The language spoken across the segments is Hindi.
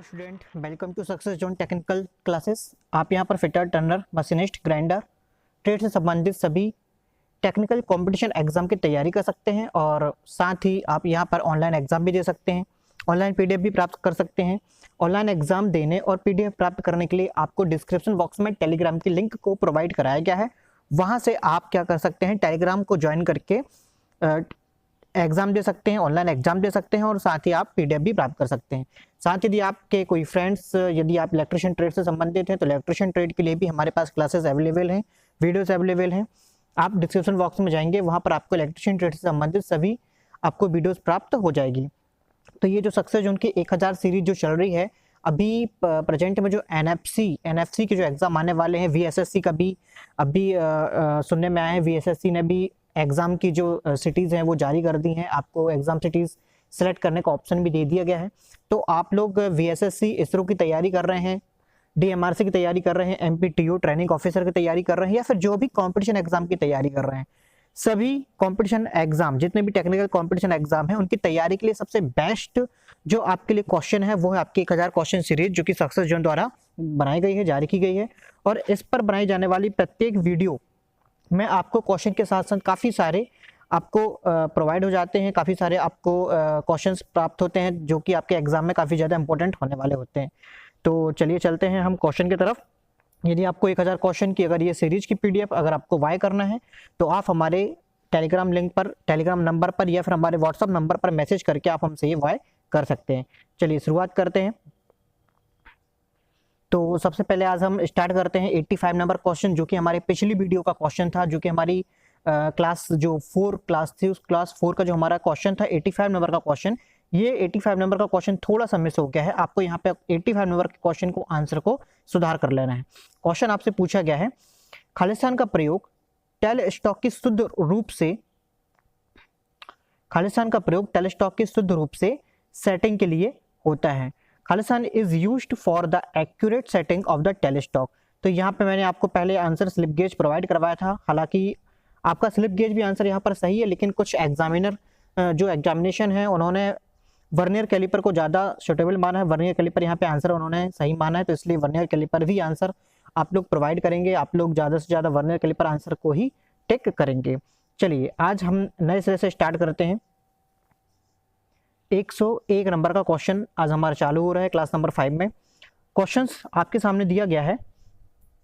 Student, welcome to success zone technical classes. आप यहां पर fitter, turner, machinist, grinder, trade से संबंधित सभी टेक्निकल कंपटीशन एग्जाम की तैयारी कर सकते हैं और साथ ही आप यहां पर ऑनलाइन एग्जाम भी दे सकते हैं, ऑनलाइन पीडीएफ भी प्राप्त कर सकते हैं। ऑनलाइन एग्जाम देने और पीडीएफ प्राप्त करने के लिए आपको डिस्क्रिप्शन बॉक्स में टेलीग्राम की लिंक को प्रोवाइड कराया गया है। वहां से आप क्या कर सकते हैं, टेलीग्राम को ज्वाइन करके एग्जाम दे सकते हैं, ऑनलाइन एग्जाम दे सकते हैं और साथ ही आप पीडीएफ भी प्राप्त कर सकते हैं। साथ ही यदि आपके कोई फ्रेंड्स, यदि आप इलेक्ट्रिशियन ट्रेड से संबंधित हैं तो इलेक्ट्रिशियन ट्रेड के लिए भी हमारे पास क्लासेस अवेलेबल हैं, वीडियोस अवेलेबल हैं। आप डिस्क्रिप्शन बॉक्स में जाएंगे, वहां पर आपको इलेक्ट्रिशियन ट्रेड से संबंधित सभी आपको वीडियोस प्राप्त हो जाएगी। तो ये जो सक्सेस जोन की 1000 सीरीज जो चल रही है, अभी प्रेजेंट में जो एनएफसी के जो एग्जाम आने वाले हैं, वीएसएससी का भी अभी सुनने में आया है, वीएसएससी ने भी एग्जाम की जो सिटीज हैं वो जारी कर दी हैं। आपको एग्जाम सिटीज सेलेक्ट करने का ऑप्शन भी दे दिया गया है। तो आप लोग वीएसएससी, इसरो की तैयारी कर रहे हैं, डीएमआरसी की तैयारी कर रहे हैं, एमपीटीयू ट्रेनिंग ऑफिसर की तैयारी कर रहे हैं, या फिर जो भी कंपटीशन एग्जाम की तैयारी कर रहे हैं, सभी कंपटीशन एग्जाम, जितने भी टेक्निकल कंपटीशन एग्जाम है, उनकी तैयारी के लिए सबसे बेस्ट जो आपके लिए क्वेश्चन है वो है आपकी 1000 क्वेश्चन सीरीज, जो कि सक्सेस जोन द्वारा बनाई गई है, जारी की गई है। और इस पर बनाई जाने वाली प्रत्येक वीडियो में आपको क्वेश्चन के साथ साथ काफ़ी सारे आपको प्रोवाइड हो जाते हैं, काफ़ी सारे आपको क्वेश्चंस प्राप्त होते हैं जो कि आपके एग्जाम में काफ़ी ज़्यादा इंपॉर्टेंट होने वाले होते हैं। तो चलिए चलते हैं हम क्वेश्चन की तरफ। यदि आपको 1000 क्वेश्चन की अगर ये सीरीज की पीडीएफ अगर आपको वाई करना है तो आप हमारे टेलीग्राम लिंक पर, टेलीग्राम नंबर पर या फिर हमारे व्हाट्सअप नंबर पर मैसेज करके आप हमसे ये वाई कर सकते हैं। चलिए शुरुआत करते हैं। तो सबसे पहले आज हम स्टार्ट करते हैं 85 नंबर क्वेश्चन, जो कि हमारे पिछली वीडियो का क्वेश्चन था, जो कि हमारी क्लास जो 4 क्लास थी, उस क्लास 4 का जो हमारा क्वेश्चन था 85 नंबर का क्वेश्चन। ये 85 नंबर का क्वेश्चन थोड़ा सा मिस हो गया है। आपको यहाँ पे 85 नंबर के क्वेश्चन को आंसर को सुधार कर लेना है। क्वेश्चन आपसे पूछा गया है, खालिस्तान का प्रयोग टेलस्टॉक की शुद्ध रूप से, खालिस्तान का प्रयोग टेलस्टॉक की शुद्ध रूप से सेटिंग के लिए होता है। खालिस्तान is used for the accurate setting of the tailstock. तो यहाँ पे मैंने आपको पहले आंसर स्लिप गेज प्रोवाइड करवाया था। हालांकि आपका स्लिप गेज भी आंसर यहाँ पर सही है, लेकिन कुछ एग्जामिनर जो एग्जामिनेशन है उन्होंने वर्नियर कैलिपर को ज़्यादा सुटेबल माना है। वर्नियर कैलिपर यहाँ पे आंसर उन्होंने सही माना है, तो इसलिए वर्नियर कैलिपर भी आंसर आप लोग प्रोवाइड करेंगे। आप लोग ज़्यादा से ज़्यादा वर्नियर कैलिपर आंसर को ही टिक करेंगे। चलिए आज हम नए सिरे से स्टार्ट करते हैं। 101 नंबर का क्वेश्चन आज हमारा चालू हो रहा है क्लास नंबर 5 में। क्वेश्चंस आपके सामने दिया गया है,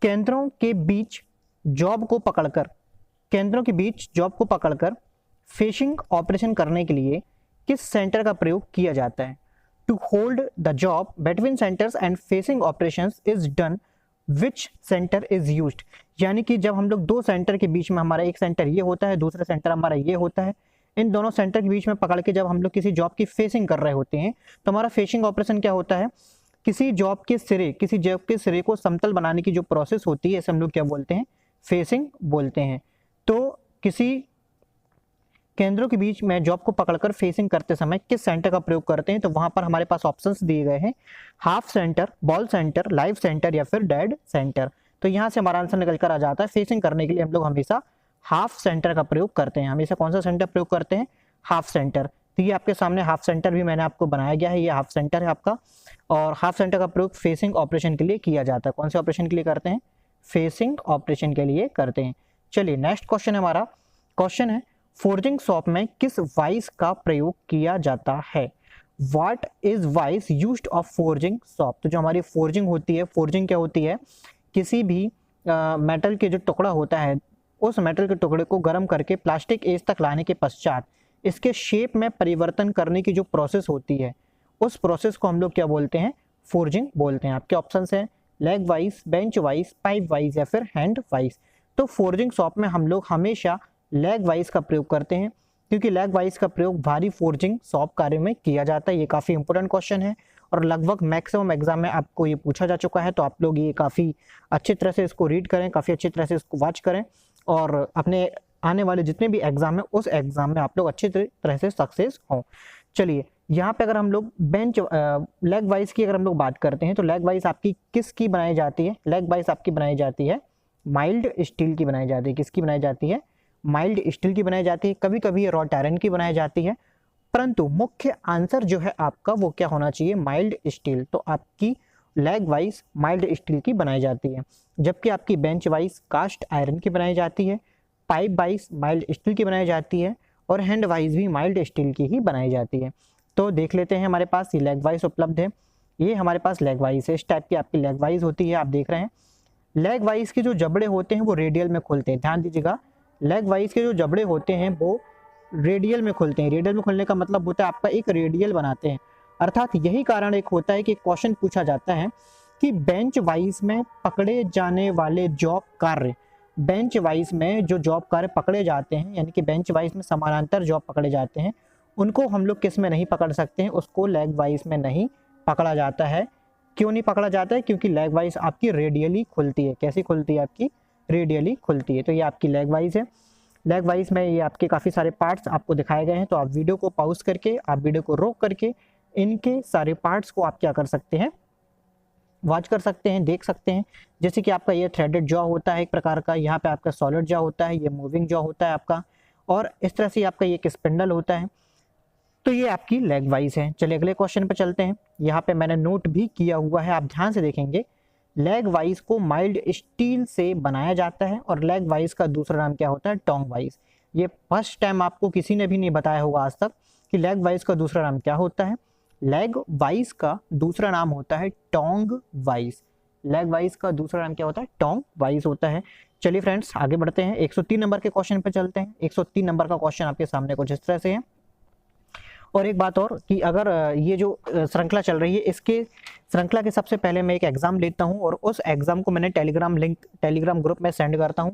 केंद्रों के बीच जॉब को पकड़कर, केंद्रों के बीच जॉब को पकड़कर फेशिंग ऑपरेशन करने के लिए किस सेंटर का प्रयोग किया जाता है? To hold the job between centres and facing operations is done which centre is used. यानी कि जब हम लोग दो सेंटर के बीच में, हमारा एक सेंटर ये होता है, दूसरा सेंटर हमारा ये होता है, इन दोनों सेंटर के बीच में पकड़ के जब हम लोग किसी जॉब की फेसिंग कर रहे होते हैं तो हमारा फेशिंग ऑपरेशन क्या होता है? किसी जॉब के सिरे को समतल बनाने की जो प्रोसेस होती है, इसे हम लोग क्या बोलते हैं? फेसिंग बोलते हैं। तो किसी केंद्रों के बीच में जॉब को पकड़कर फेसिंग करते समय किस सेंटर का प्रयोग करते हैं? तो वहां पर हमारे पास ऑप्शंस दिए गए हैं, half centre, ball centre, live centre या फिर डेड सेंटर। तो यहाँ से हमारा आंसर निकल कर आ जाता है, फेसिंग करने के लिए हम लोग हमेशा हाफ सेंटर का प्रयोग करते हैं। हमेशा कौन सा सेंटर प्रयोग करते हैं? Half centre. तो ये आपके सामने हाफ सेंटर भी मैंने आपको बनाया गया है, ये हाफ सेंटर है आपका। और हाफ सेंटर का प्रयोग फेसिंग ऑपरेशन के लिए किया जाता है। कौन से ऑपरेशन के लिए करते हैं? फेसिंग ऑपरेशन के लिए करते हैं। चलिए नेक्स्ट क्वेश्चन है हमारा। क्वेश्चन है, फोर्जिंग शॉप में किस वाइस का प्रयोग किया जाता है? What is vice used of forging shop? तो जो हमारी फोर्जिंग होती है, फोर्जिंग क्या होती है? किसी भी मेटल के जो टुकड़ा होता है, उस मेटल के टुकड़े को गर्म करके प्लास्टिक एज तक लाने के पश्चात इसके शेप में परिवर्तन करने की जो प्रोसेस होती है, उस प्रोसेस को हम लोग क्या बोलते हैं? फोर्जिंग बोलते हैं। आपके ऑप्शंस हैं leg wise, bench wise, pipe wise या फिर हैंड वाइज। तो फोर्जिंग शॉप में हम लोग हमेशा लेग वाइज का प्रयोग करते हैं, क्योंकि लेग वाइज का प्रयोग भारी फोर्जिंग शॉप कार्य में किया जाता है। ये काफ़ी इंपॉर्टेंट क्वेश्चन है और लगभग मैक्सिमम एग्जाम में आपको ये पूछा जा चुका है। तो आप लोग ये काफ़ी अच्छी तरह से इसको रीड करें, काफ़ी अच्छी तरह से इसको वॉच करें और अपने आने वाले जितने भी एग्जाम है उस एग्जाम में आप लोग अच्छी तरह से सक्सेस हों। चलिए यहाँ पे अगर हम लोग बेंच लेग वाइज की अगर हम लोग बात करते हैं तो लेग वाइज आपकी किसकी बनाई जाती है? लेग वाइज आपकी बनाई जाती है माइल्ड स्टील की बनाई जाती है। किसकी बनाई जाती है? माइल्ड स्टील की बनाई जाती है। कभी कभी रॉट आयरन की बनाई जाती है परंतु मुख्य आंसर जो है आपका वो क्या होना चाहिए, माइल्ड स्टील। तो आपकी लेग वाइज माइल्ड स्टील की बनाई जाती है, जबकि आपकी बेंच वाइज कास्ट आयरन की बनाई जाती है, पाइप वाइज माइल्ड स्टील की बनाई जाती है, और हैंड वाइज भी माइल्ड स्टील की ही बनाई जाती है। तो देख लेते हैं, हमारे पास ये लेग वाइज उपलब्ध है, ये हमारे पास लेग वाइज है, इस टाइप की आपकी लेग वाइज होती है। आप देख रहे हैं लेग वाइज के जो जबड़े होते हैं वो रेडियल में खुलते हैं, ध्यान दीजिएगा, लेग वाइज के जो जबड़े होते हैं वो रेडियल में खुलते हैं। रेडियल में खुलने का मतलब होता है आपका एक रेडियल बनाते हैं, अर्थात यही कारण एक होता है कि क्वेश्चन पूछा जाता है कि बेंच वाइज में पकड़े जाने वाले जॉब कार्य, बेंच वाइज में जो जॉब कार्य पकड़े जाते हैं, यानी कि बेंच वाइज में समानांतर जॉब पकड़े जाते हैं, उनको हम लोग किस में नहीं पकड़ सकते हैं, उसको लेग वाइज में नहीं पकड़ा जाता है। क्यों नहीं पकड़ा जाता है, क्योंकि लेग वाइज आपकी रेडियली खुलती है। कैसी खुलती है, आपकी रेडियली खुलती है। तो ये आपकी लेग वाइज है। लेग वाइज में ये आपके काफ़ी सारे पार्ट्स आपको दिखाए गए हैं, तो आप वीडियो को पॉज करके, आप वीडियो को रोक करके इनके सारे पार्ट्स को आप क्या कर सकते हैं, वॉच कर सकते हैं, देख सकते हैं। जैसे कि आपका ये थ्रेडेड जॉ होता है एक प्रकार का, यहाँ पे आपका सॉलिड जॉ होता है, ये मूविंग जॉ होता है आपका, और इस तरह से आपका ये एक स्पिंडल होता है। तो ये आपकी लेग वाइज है। चलिए अगले क्वेश्चन पे चलते हैं। यहाँ पे मैंने नोट भी किया हुआ है, आप ध्यान से देखेंगे। लेग वाइज को माइल्ड स्टील से बनाया जाता है, और लेग वाइज का दूसरा नाम क्या होता है, टोंग वाइज। ये फर्स्ट टाइम आपको किसी ने भी नहीं बताया होगा आज तक कि लेग वाइज का दूसरा नाम क्या होता है। लेग वाइज का दूसरा नाम होता है टोंग वाइज। लेग वाइज का दूसरा नाम क्या होता है, टोंग वाइज होता है। चलिए फ्रेंड्स आगे बढ़ते हैं, 103 नंबर के क्वेश्चन पे चलते हैं। 103 नंबर का क्वेश्चन आपके सामने कुछ इस तरह से है। और एक बात और कि अगर ये जो श्रृंखला चल रही है, इसके श्रृंखला के सबसे पहले मैं एक एग्जाम लेता हूं, और उस एग्जाम को मैंने टेलीग्राम लिंक, टेलीग्राम ग्रुप में सेंड करता हूं।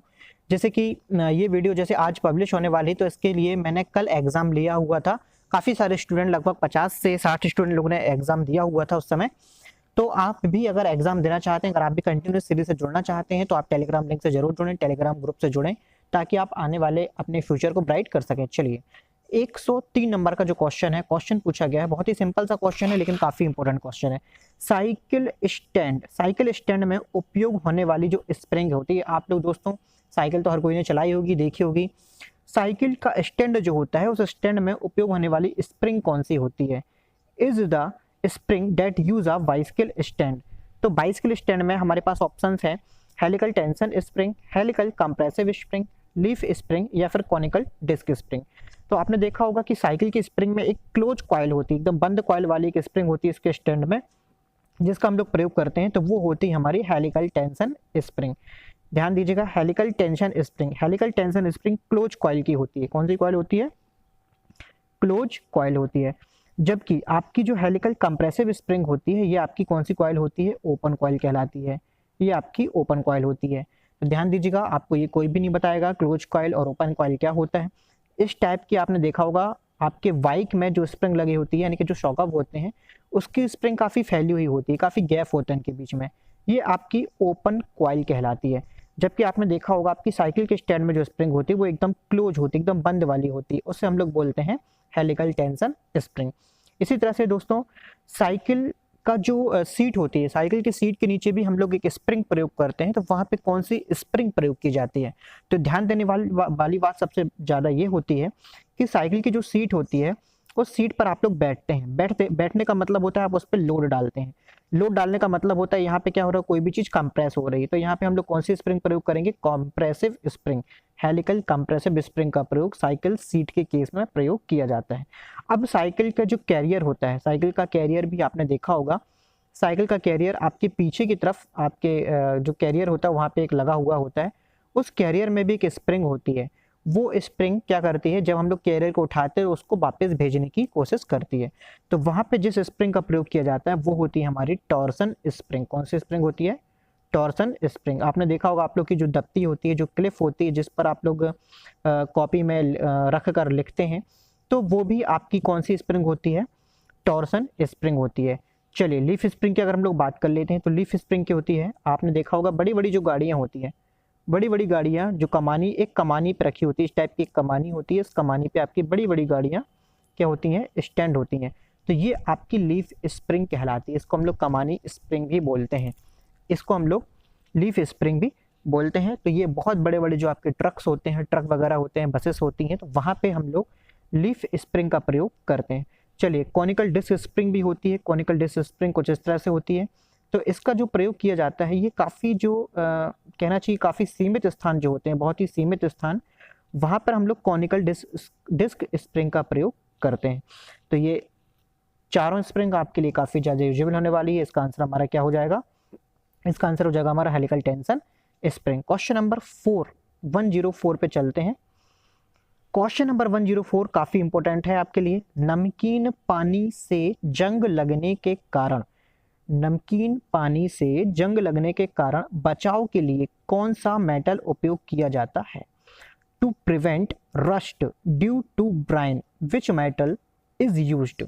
जैसे कि ये वीडियो जैसे आज पब्लिश होने वाली, तो इसके लिए मैंने कल एग्जाम लिया हुआ था। काफ़ी सारे स्टूडेंट, लगभग 50 से 60 स्टूडेंट लोगों ने एग्जाम दिया हुआ था उस समय। तो आप भी अगर एग्जाम देना चाहते हैं, अगर आप भी कंटिन्यूस सीरीज से जुड़ना चाहते हैं, तो आप टेलीग्राम लिंक से जरूर जुड़ें, टेलीग्राम ग्रुप से जुड़ें, ताकि आप आने वाले अपने फ्यूचर को ब्राइट कर सकें। चलिए 103 नंबर का जो क्वेश्चन है, क्वेश्चन पूछा गया है, बहुत ही सिंपल सा क्वेश्चन है, लेकिन काफी इंपॉर्टेंट क्वेश्चन है। साइकिल स्टैंड, साइकिल स्टैंड में उपयोग होने वाली जो स्प्रिंग होती है, आप लोग दोस्तों साइकिल तो हर कोई ने चलाई होगी, देखी होगी। साइकिल का स्टैंड जो होता है, उस स्टैंड में उपयोग होने वाली स्प्रिंग कौन सी होती है। Is the spring that use a bicycle stand. तो बाइसिकल स्टैंड में हमारे पास ऑप्शंस है, helical tension spring, helical compressive spring, leaf spring, या फिर कॉनिकल डिस्क स्प्रिंग। तो आपने देखा होगा कि साइकिल की स्प्रिंग में एक क्लोज कॉइल होती है, एकदम बंद कॉइल वाली एक स्प्रिंग होती है इसके स्टैंड में, जिसका हम लोग प्रयोग करते हैं, तो वो होती है हमारी हेलिकल टेंशन स्प्रिंग। ध्यान दीजिएगा, helical tension spring, helical tension spring close coil की होती है। कौन सी कॉइल होती है, क्लोज कॉइल होती है। जबकि आपकी जो हेलिकल कंप्रेसिव स्प्रिंग होती है, ये आपकी कौन सी कॉइल होती है, ओपन कॉइल कहलाती है, ये आपकी ओपन कॉइल होती है। तो ध्यान दीजिएगा, आपको ये कोई भी नहीं बताएगा क्लोज कॉइल और ओपन कॉइल क्या होता है। इस टाइप की आपने देखा होगा आपके बाइक में जो स्प्रिंग लगी होती है, यानी कि जो शॉकअप होते हैं, उसकी स्प्रिंग काफ़ी फैली हुई होती है, काफ़ी गैप होता है इनके बीच में, ये आपकी ओपन कॉइल कहलाती है। जबकि आपने देखा होगा आपकी साइकिल के स्टैंड में जो स्प्रिंग होती है वो एकदम क्लोज होती है, एकदम बंद वाली होती है, उससे हम लोग बोलते हैं हेलिकल टेंशन स्प्रिंग। इसी तरह से दोस्तों साइकिल का जो सीट होती है, साइकिल की सीट के नीचे भी हम लोग एक स्प्रिंग प्रयोग करते हैं, तो वहाँ पे कौन सी स्प्रिंग प्रयोग की जाती है। तो ध्यान देने वाली बात सबसे ज़्यादा ये होती है कि साइकिल की जो सीट होती है, उस सीट पर आप लोग बैठते हैं, बैठने का मतलब होता है आप उस पर लोड डालते हैं। लोड डालने का मतलब होता है यहाँ पे क्या हो रहा है, कोई भी चीज़ कंप्रेस हो रही है, तो यहाँ पे हम लोग कौन सी स्प्रिंग प्रयोग करेंगे, compressive spring, helical compressive spring का प्रयोग साइकिल सीट के केस में प्रयोग किया जाता है। अब साइकिल का जो कैरियर होता है, साइकिल का कैरियर भी आपने देखा होगा, साइकिल का कैरियर आपके पीछे की तरफ, आपके जो कैरियर होता है वहाँ पे एक लगा हुआ होता है, उस कैरियर में भी एक स्प्रिंग होती है। वो स्प्रिंग क्या करती है, जब हम लोग कैरियर को उठाते हैं उसको वापस भेजने की कोशिश करती है। तो वहाँ पे जिस स्प्रिंग का प्रयोग किया जाता है वो होती है हमारी टॉर्सन स्प्रिंग। कौन सी स्प्रिंग होती है, टॉर्सन स्प्रिंग। आपने देखा होगा आप लोग की जो दफ्ती होती है, जो क्लिफ होती है, जिस पर आप लोग कॉपी में रख कर लिखते हैं, तो वो भी आपकी कौन सी स्प्रिंग होती है, टॉर्सन स्प्रिंग होती है। चलिए लीफ स्प्रिंग की अगर हम लोग बात कर लेते हैं, तो लीफ स्प्रिंग क्या होती है, आपने देखा होगा बड़ी बड़ी जो गाड़ियाँ होती हैं, बड़ी बड़ी गाड़ियाँ जो कमानी, एक कमानी पे रखी होती है, इस टाइप की एक कमानी होती है, इस कमानी पे आपकी बड़ी बड़ी गाड़ियाँ क्या होती हैं, स्टैंड होती हैं, तो ये आपकी लीफ स्प्रिंग कहलाती है। इसको हम लोग कमानी स्प्रिंग भी बोलते हैं, इसको हम लोग लीफ स्प्रिंग भी बोलते हैं। तो ये बहुत बड़े बड़े जो आपके ट्रक्स होते हैं, ट्रक वगैरह होते हैं, बसेस होती हैं, तो वहाँ पे हम लोग लीफ स्प्रिंग का प्रयोग करते हैं। चलिए, कॉनिकल डिस्क स्प्रिंग भी होती है। कॉनिकल डिस्क स्प्रिंग कुछ इस तरह से होती है। तो इसका जो प्रयोग किया जाता है ये काफ़ी जो कहना चाहिए काफ़ी सीमित स्थान जो होते हैं, बहुत ही सीमित स्थान, वहाँ पर हम लोग कॉनिकल डिस्क स्प्रिंग का प्रयोग करते हैं। तो ये चारों स्प्रिंग आपके लिए काफ़ी ज़्यादा यूजेबल होने वाली है। इसका आंसर हमारा क्या हो जाएगा? इसका आंसर हो जाएगा हमारा helical tension spring. Question number 104 पे चलते हैं। क्वेश्चन नंबर 104 काफी इंपॉर्टेंट है आपके लिए। नमकीन पानी से जंग लगने के कारण, नमकीन पानी से जंग लगने के कारण बचाव के लिए कौन सा मेटल उपयोग किया जाता है? To prevent rust due to brine which metal is used?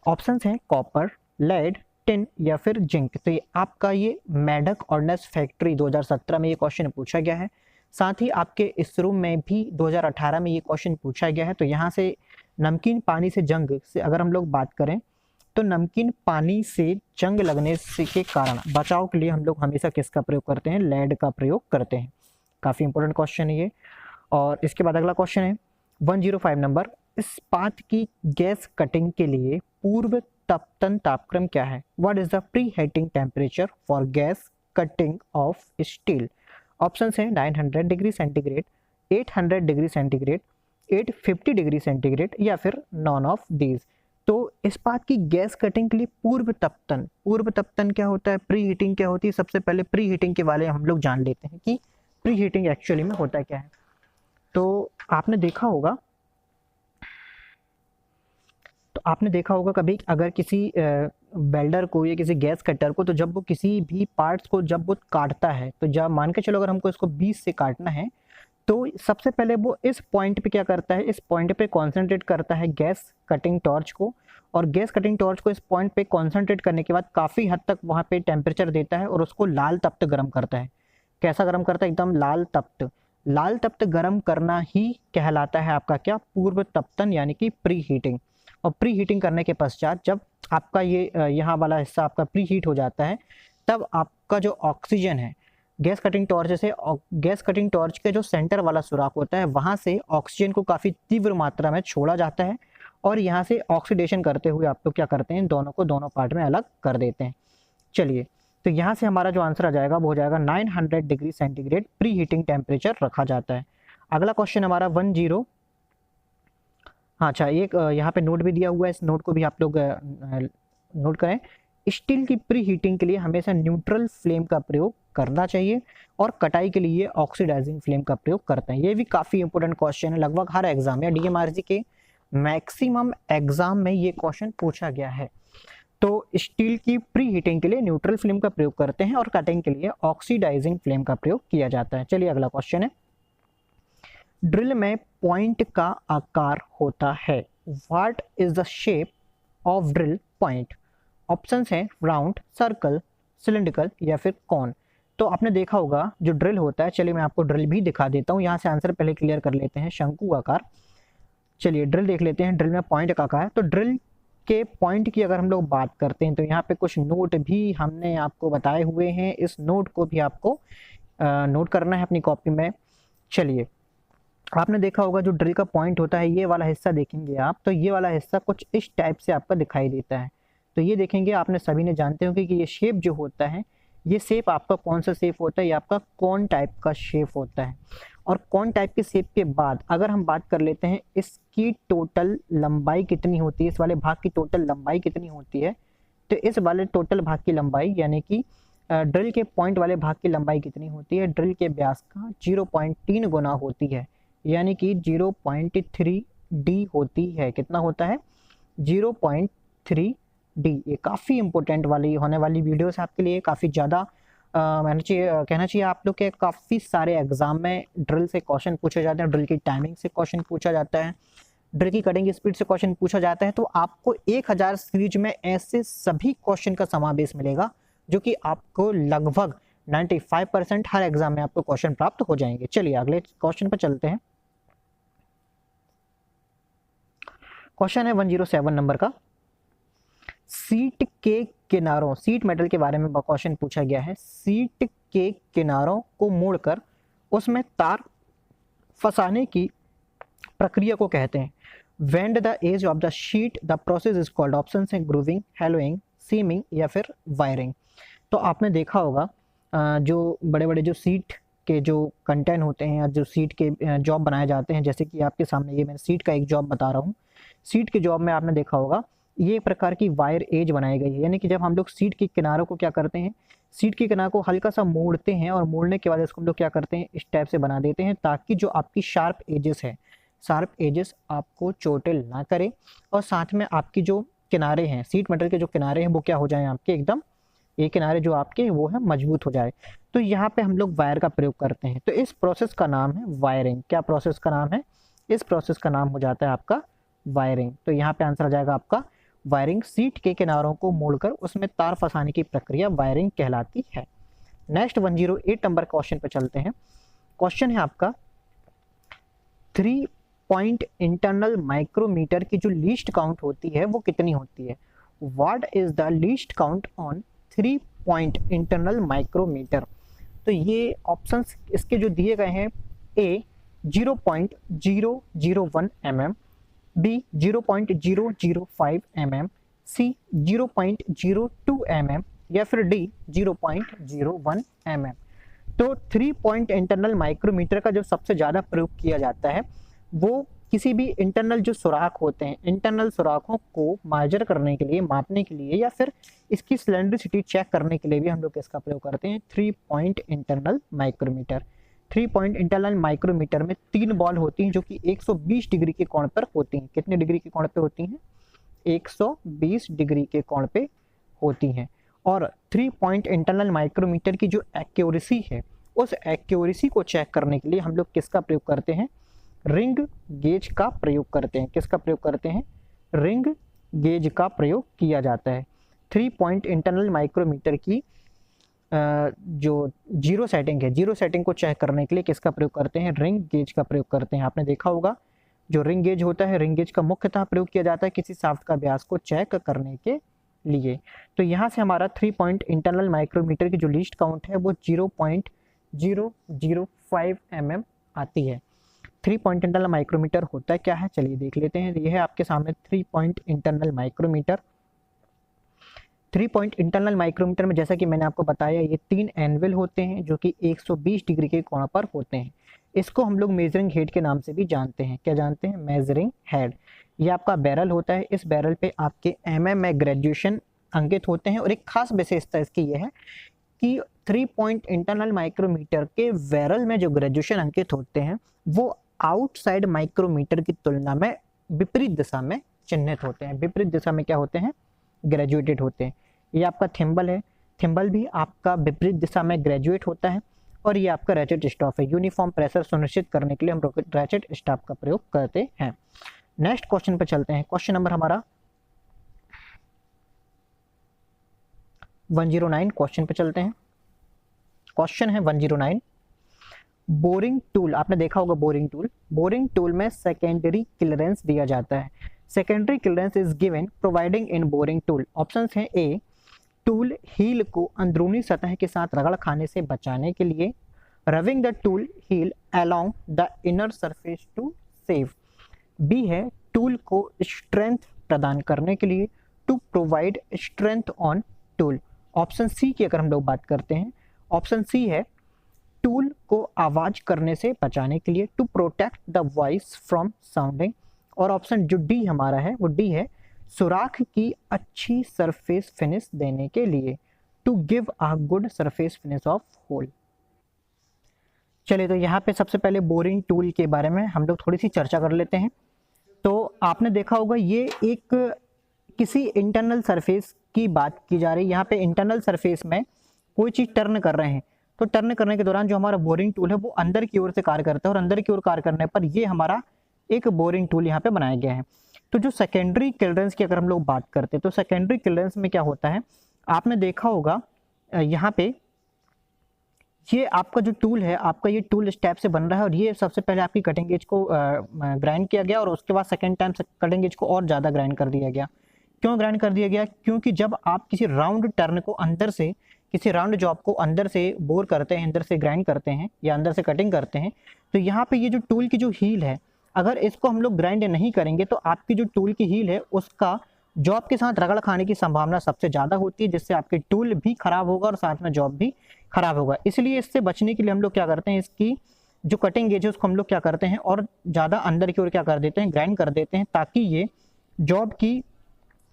Options हैं कॉपर, लेड, टिन या फिर जिंक। तो ये आपका ये मेडक ऑर्डिनेंस फैक्ट्री 2017 में ये क्वेश्चन पूछा गया है। साथ ही आपके इसरो में भी 2018 में ये क्वेश्चन पूछा गया है। तो यहाँ से नमकीन पानी से जंग से अगर हम लोग बात करें तो नमकीन पानी से जंग लगने से के कारण बचाव के लिए हम लोग हमेशा किसका प्रयोग करते हैं? लेड का प्रयोग करते हैं। काफ़ी इंपॉर्टेंट क्वेश्चन है ये। और इसके बाद अगला क्वेश्चन है 105 नंबर। इस्पात की गैस कटिंग के लिए पूर्व तपतन तापक्रम क्या है? What is the pre heating temperature for gas cutting of steel? Option है 900 degree centigrade, 800 degree centigrade, 850 degree centigrade या फिर नॉन ऑफ दीज। तो इस्पात की गैस कटिंग के लिए पूर्व तपतन क्या होता है? प्री हीटिंग क्या होती है? सबसे पहले प्री हीटिंग के वाले हम लोग जान लेते हैं कि प्री हीटिंग एक्चुअली में होता क्या है। तो आपने देखा होगा कभी अगर किसी वेल्डर को या किसी गैस कटर को, तो जब वो किसी भी पार्ट्स को जब वो काटता है, तो जब मान के चलो अगर हमको इसको 20 से काटना है तो सबसे पहले वो इस पॉइंट पे क्या करता है? इस पॉइंट पे कॉन्सेंट्रेट करता है गैस कटिंग टॉर्च को, और गैस कटिंग टॉर्च को इस पॉइंट पे कॉन्सेंट्रेट करने के बाद काफ़ी हद तक वहाँ पे टेम्परेचर देता है और उसको लाल तप्त गर्म करता है। कैसा गर्म करता है? एकदम लाल तप्त गर्म करना ही कहलाता है आपका क्या? पूर्व तपतन यानी कि प्री हीटिंग। और प्री हीटिंग करने के पश्चात जब आपका ये यहाँ वाला हिस्सा आपका प्री हीट हो जाता है, तब आपका जो ऑक्सीजन है गैस कटिंग टॉर्च के जो सेंटर वाला सुराख होता है वहाँ से ऑक्सीजन को काफ़ी तीव्र मात्रा में छोड़ा जाता है और यहाँ से ऑक्सीडेशन करते हुए आप लोग क्या करते हैं? दोनों को दोनों पार्ट में अलग कर देते हैं। चलिए, तो यहाँ से हमारा जो आंसर आ जाएगा वो हो जाएगा 900 degree centigrade pre heating temperature रखा जाता है। अगला क्वेश्चन हमारा 10। हाँ अच्छा, एक यहाँ पे नोट भी दिया हुआ है, इस नोट को भी आप लोग नोट करें। स्टील की प्री हीटिंग के लिए हमेशा न्यूट्रल फ्लेम का प्रयोग करना चाहिए और कटाई के लिए ऑक्सीडाइजिंग फ्लेम का प्रयोग करते हैं। ये भी काफ़ी इंपॉर्टेंट क्वेश्चन है, लगभग हर एग्जाम या डीएमआरसी के मैक्सिमम एग्जाम में ये क्वेश्चन पूछा गया है। तो स्टील की प्री हीटिंग के लिए न्यूट्रल फ्लेम का प्रयोग करते हैं और कटिंग के लिए ऑक्सीडाइजिंग फ्लेम का प्रयोग किया जाता है। चलिए अगला क्वेश्चन है, ड्रिल में पॉइंट का आकार होता है। What is the shape of drill point? Options हैं राउंड, सर्कल, सिलिंड्रिकल या फिर कॉन। तो आपने देखा होगा जो ड्रिल होता है, चलिए मैं आपको ड्रिल भी दिखा देता हूँ। यहाँ से आंसर पहले क्लियर कर लेते हैं, शंकु आकार। चलिए ड्रिल देख लेते हैं, ड्रिल में पॉइंट का आकार है। तो ड्रिल के पॉइंट की अगर हम लोग बात करते हैं तो यहाँ पे कुछ नोट भी हमने आपको बताए हुए हैं, इस नोट को भी आपको नोट करना है अपनी कॉपी में। चलिए, आपने देखा होगा जो ड्रिल का पॉइंट होता है, ये वाला हिस्सा देखेंगे आप, तो ये वाला हिस्सा कुछ इस टाइप से आपका दिखाई देता है। तो ये देखेंगे, आपने सभी ने जानते होंगे कि ये शेप जो होता है, ये शेप आपका कौन सा शेप होता है? ये आपका कॉन टाइप का शेप होता है। और कॉन टाइप के शेप के बाद अगर हम बात कर लेते हैं इसकी टोटल लंबाई कितनी होती है, इस वाले भाग की टोटल लंबाई कितनी होती है, तो इस वाले टोटल भाग की लंबाई यानी कि ड्रिल के पॉइंट वाले भाग की लंबाई कितनी होती है? ड्रिल के व्यास का 0.3 गुना होती है, यानी कि 0.3 डी होती है। कितना होता है? 0.3 डी। ये काफ़ी इंपॉर्टेंट वाली होने वाली वीडियो है आपके लिए, काफ़ी ज़्यादा कहना चाहिए आप लोग के काफ़ी सारे एग्जाम में ड्रिल से क्वेश्चन पूछे जाते हैं, ड्रिल की टाइमिंग से क्वेश्चन पूछा जाता है, ड्रिल की कटिंग स्पीड से क्वेश्चन पूछा जाता है। तो आपको 1000 सीरीज में ऐसे सभी क्वेश्चन का समावेश मिलेगा जो कि आपको लगभग 95% हर एग्जाम में आपको क्वेश्चन प्राप्त हो जाएंगे। चलिए अगले क्वेश्चन पर चलते हैं। क्वेश्चन है 107 नंबर का। सीट के किनारों, सीट मेटल के बारे में क्वेश्चन पूछा गया है। सीट के किनारों को मोड़कर उसमें तार फंसाने की प्रक्रिया को कहते हैं। When the edge of the sheet the process is called, option है ग्रूविंग, हेलोइंग, सीमिंग या फिर वायरिंग। तो आपने देखा होगा जो बड़े बड़े जो सीट के जो कंटेंट होते हैं या जो सीट के जॉब बनाए जाते हैं, जैसे कि आपके सामने ये मैं सीट का एक जॉब बता रहा हूँ। सीट के जॉब में आपने देखा होगा ये एक प्रकार की वायर एज बनाई गई है, यानी कि जब हम लोग सीट के किनारों को क्या करते हैं, सीट के किनारे को हल्का सा मोड़ते हैं और मोड़ने के बाद इसको हम लोग क्या करते हैं, इस टाइप से बना देते हैं ताकि जो आपकी शार्प एजेस है, शार्प एजेस आपको चोटिल ना करे और साथ में आपकी जो किनारे हैं, सीट मेटल के जो किनारे हैं वो क्या हो जाए आपके एकदम, ये किनारे जो आपके वो है मजबूत हो जाए। तो यहाँ पे हम लोग वायर का प्रयोग करते हैं। तो इस प्रोसेस का नाम है वायरिंग। क्या प्रोसेस का नाम है? इस प्रोसेस का नाम हो जाता है आपका वायरिंग। तो यहाँ पे आंसर आ जाएगा आपका वायरिंग। सीट के किनारों को मोड़कर उसमें तार फंसाने की प्रक्रिया वायरिंग कहलाती है। नेक्स्ट 108 नंबर क्वेश्चन पे चलते हैं। क्वेश्चन है आपका 3 पॉइंट इंटरनल माइक्रोमीटर की जो लीस्ट काउंट होती है वो कितनी होती है? What is the least count on 3 point internal micrometer? तो ये ऑप्शंस इसके जो दिए गए हैं, A 0.001 mm, B 0.005 mm, C 0.02 mm या फिर डी 0.01 mm। तो 3 पॉइंट इंटरनल माइक्रोमीटर का जो सबसे ज़्यादा प्रयोग किया जाता है वो किसी भी इंटरनल जो सुराख होते हैं, इंटरनल सुराखों को मेजर करने के लिए, मापने के लिए या फिर इसकी सिलेंड्रिसिटी चेक करने के लिए भी हम लोग इसका प्रयोग करते हैं 3 point internal micrometer. 3 point internal micrometer में 3 बॉल होती हैं जो कि 120 डिग्री के कोण पर होती हैं। कितने डिग्री के कोण पे होती हैं? 120 डिग्री के कोण पे होती हैं। और 3 पॉइंट इंटरनल माइक्रोमीटर की जो एक्यूरेसी है, उस एक्यूरेसी को चेक करने के लिए हम लोग किसका प्रयोग करते हैं? रिंग गेज का प्रयोग करते हैं। किसका प्रयोग करते हैं? रिंग गेज का प्रयोग किया जाता है। 3 पॉइंट इंटरनल माइक्रोमीटर की जो जीरो सेटिंग है, जीरो सेटिंग को चेक करने के लिए किसका प्रयोग करते हैं? रिंग गेज का प्रयोग करते हैं। आपने देखा होगा जो रिंग गेज होता है, रिंग गेज का मुख्यतः प्रयोग किया जाता है किसी शाफ्ट का व्यास को चेक करने के लिए। तो यहाँ से हमारा 3 पॉइंट इंटरनल माइक्रोमीटर की जो लीस्ट काउंट है वो 0.005 mm आती है। 3 पॉइंट इंटरनल माइक्रोमीटर होता है क्या है, चलिए देख लेते हैं। यह है आपके सामने 3 point internal micrometer. 3 point internal micrometer में जैसा कि मैंने आपको बताया ये 3 एनविल होते हैं जो कि 120 डिग्री के कोण पर होते हैं। इसको हम लोग मेजरिंग हेड के नाम से भी जानते हैं। क्या जानते हैं? Measuring head. ये आपका बैरल होता है। इस बैरल पे आपके mm में ग्रेजुएशन अंकित होते हैं और एक खास विशेषता इसकी यह है कि 3 पॉइंट इंटरनल माइक्रोमीटर के बैरल में जो ग्रेजुएशन अंकित होते हैं वो आउटसाइड माइक्रोमीटर की तुलना में विपरीत दिशा में चिन्हित होते हैं। विपरीत दिशा में क्या होते हैं? ग्रेजुएटेड होते हैं। ये आपका थिम्बल है, थिम्बल भी आपका विपरीत दिशा में ग्रेजुएट होता है। और ये आपका रैचेट स्टॉप है। यूनिफॉर्म प्रेशर सुनिश्चित करने के लिए हम रैचेट स्टॉप का प्रयोग करते हैं। नेक्स्ट क्वेश्चन पर चलते हैं। क्वेश्चन नंबर हमारा 109 क्वेश्चन पे चलते हैं। क्वेश्चन है 109। बोरिंग टूल, आपने देखा होगा बोरिंग टूल। बोरिंग टूल में सेकेंडरी क्लियरेंस दिया जाता है। Secondary clearance is given providing in boring tool. Options हैं ए टूल हील को अंदरूनी सतह के साथ रगड़ खाने से बचाने के लिए, rubbing the tool heel along the inner surface to save. B है टूल को स्ट्रेंथ प्रदान करने के लिए, to provide strength on tool. Option C की अगर हम लोग बात करते हैं, ऑप्शन सी है टूल को आवाज करने से बचाने के लिए, to protect the voice from sounding. और ऑप्शन जो डी हमारा है वो डी है सुराख की अच्छी सरफेस फिनिश देने के लिए, to give a good surface finish of hole. चलिए तो यहाँ पे सबसे पहले बोरिंग टूल के बारे में हम लोग थोड़ी सी चर्चा कर लेते हैं। तो आपने देखा होगा ये एक किसी इंटरनल सरफेस की बात की जा रही है। यहाँ पे इंटरनल सरफेस में कोई चीज़ टर्न कर रहे हैं तो टर्न करने के दौरान जो हमारा बोरिंग टूल है वो अंदर की ओर से कार्य करता है और अंदर की ओर कार्य करने पर ये हमारा एक बोरिंग टूल यहाँ पे बनाया गया है। तो जो सेकेंडरी क्लियरेंस की अगर हम लोग बात करते हैं तो सेकेंडरी क्लियरेंस में क्या होता है, आपने देखा होगा यहाँ पे ये आपका जो टूल है, आपका ये टूल इस टाइप से बन रहा है और ये सबसे पहले आपकी कटिंग एज को ग्राइंड किया गया और उसके बाद सेकेंड टाइम कटिंग एज को और ज़्यादा ग्राइंड कर दिया गया। क्यों ग्राइंड कर दिया गया? क्योंकि जब आप किसी राउंड टर्न को अंदर से, किसी राउंड जॉब को अंदर से बोर करते हैं, अंदर से ग्राइंड करते हैं या अंदर से कटिंग करते हैं, तो यहाँ पे ये जो टूल की जो हील है अगर इसको हम लोग ग्राइंड नहीं करेंगे तो आपकी जो टूल की हील है उसका जॉब के साथ रगड़ खाने की संभावना सबसे ज़्यादा होती है, जिससे आपकी टूल भी खराब होगा और साथ में जॉब भी खराब होगा। इसलिए इससे बचने के लिए हम लोग क्या करते हैं, इसकी जो कटिंग एज है उसको हम लोग क्या करते हैं और ज़्यादा अंदर की ओर क्या कर देते हैं, ग्राइंड कर देते हैं, ताकि ये जॉब की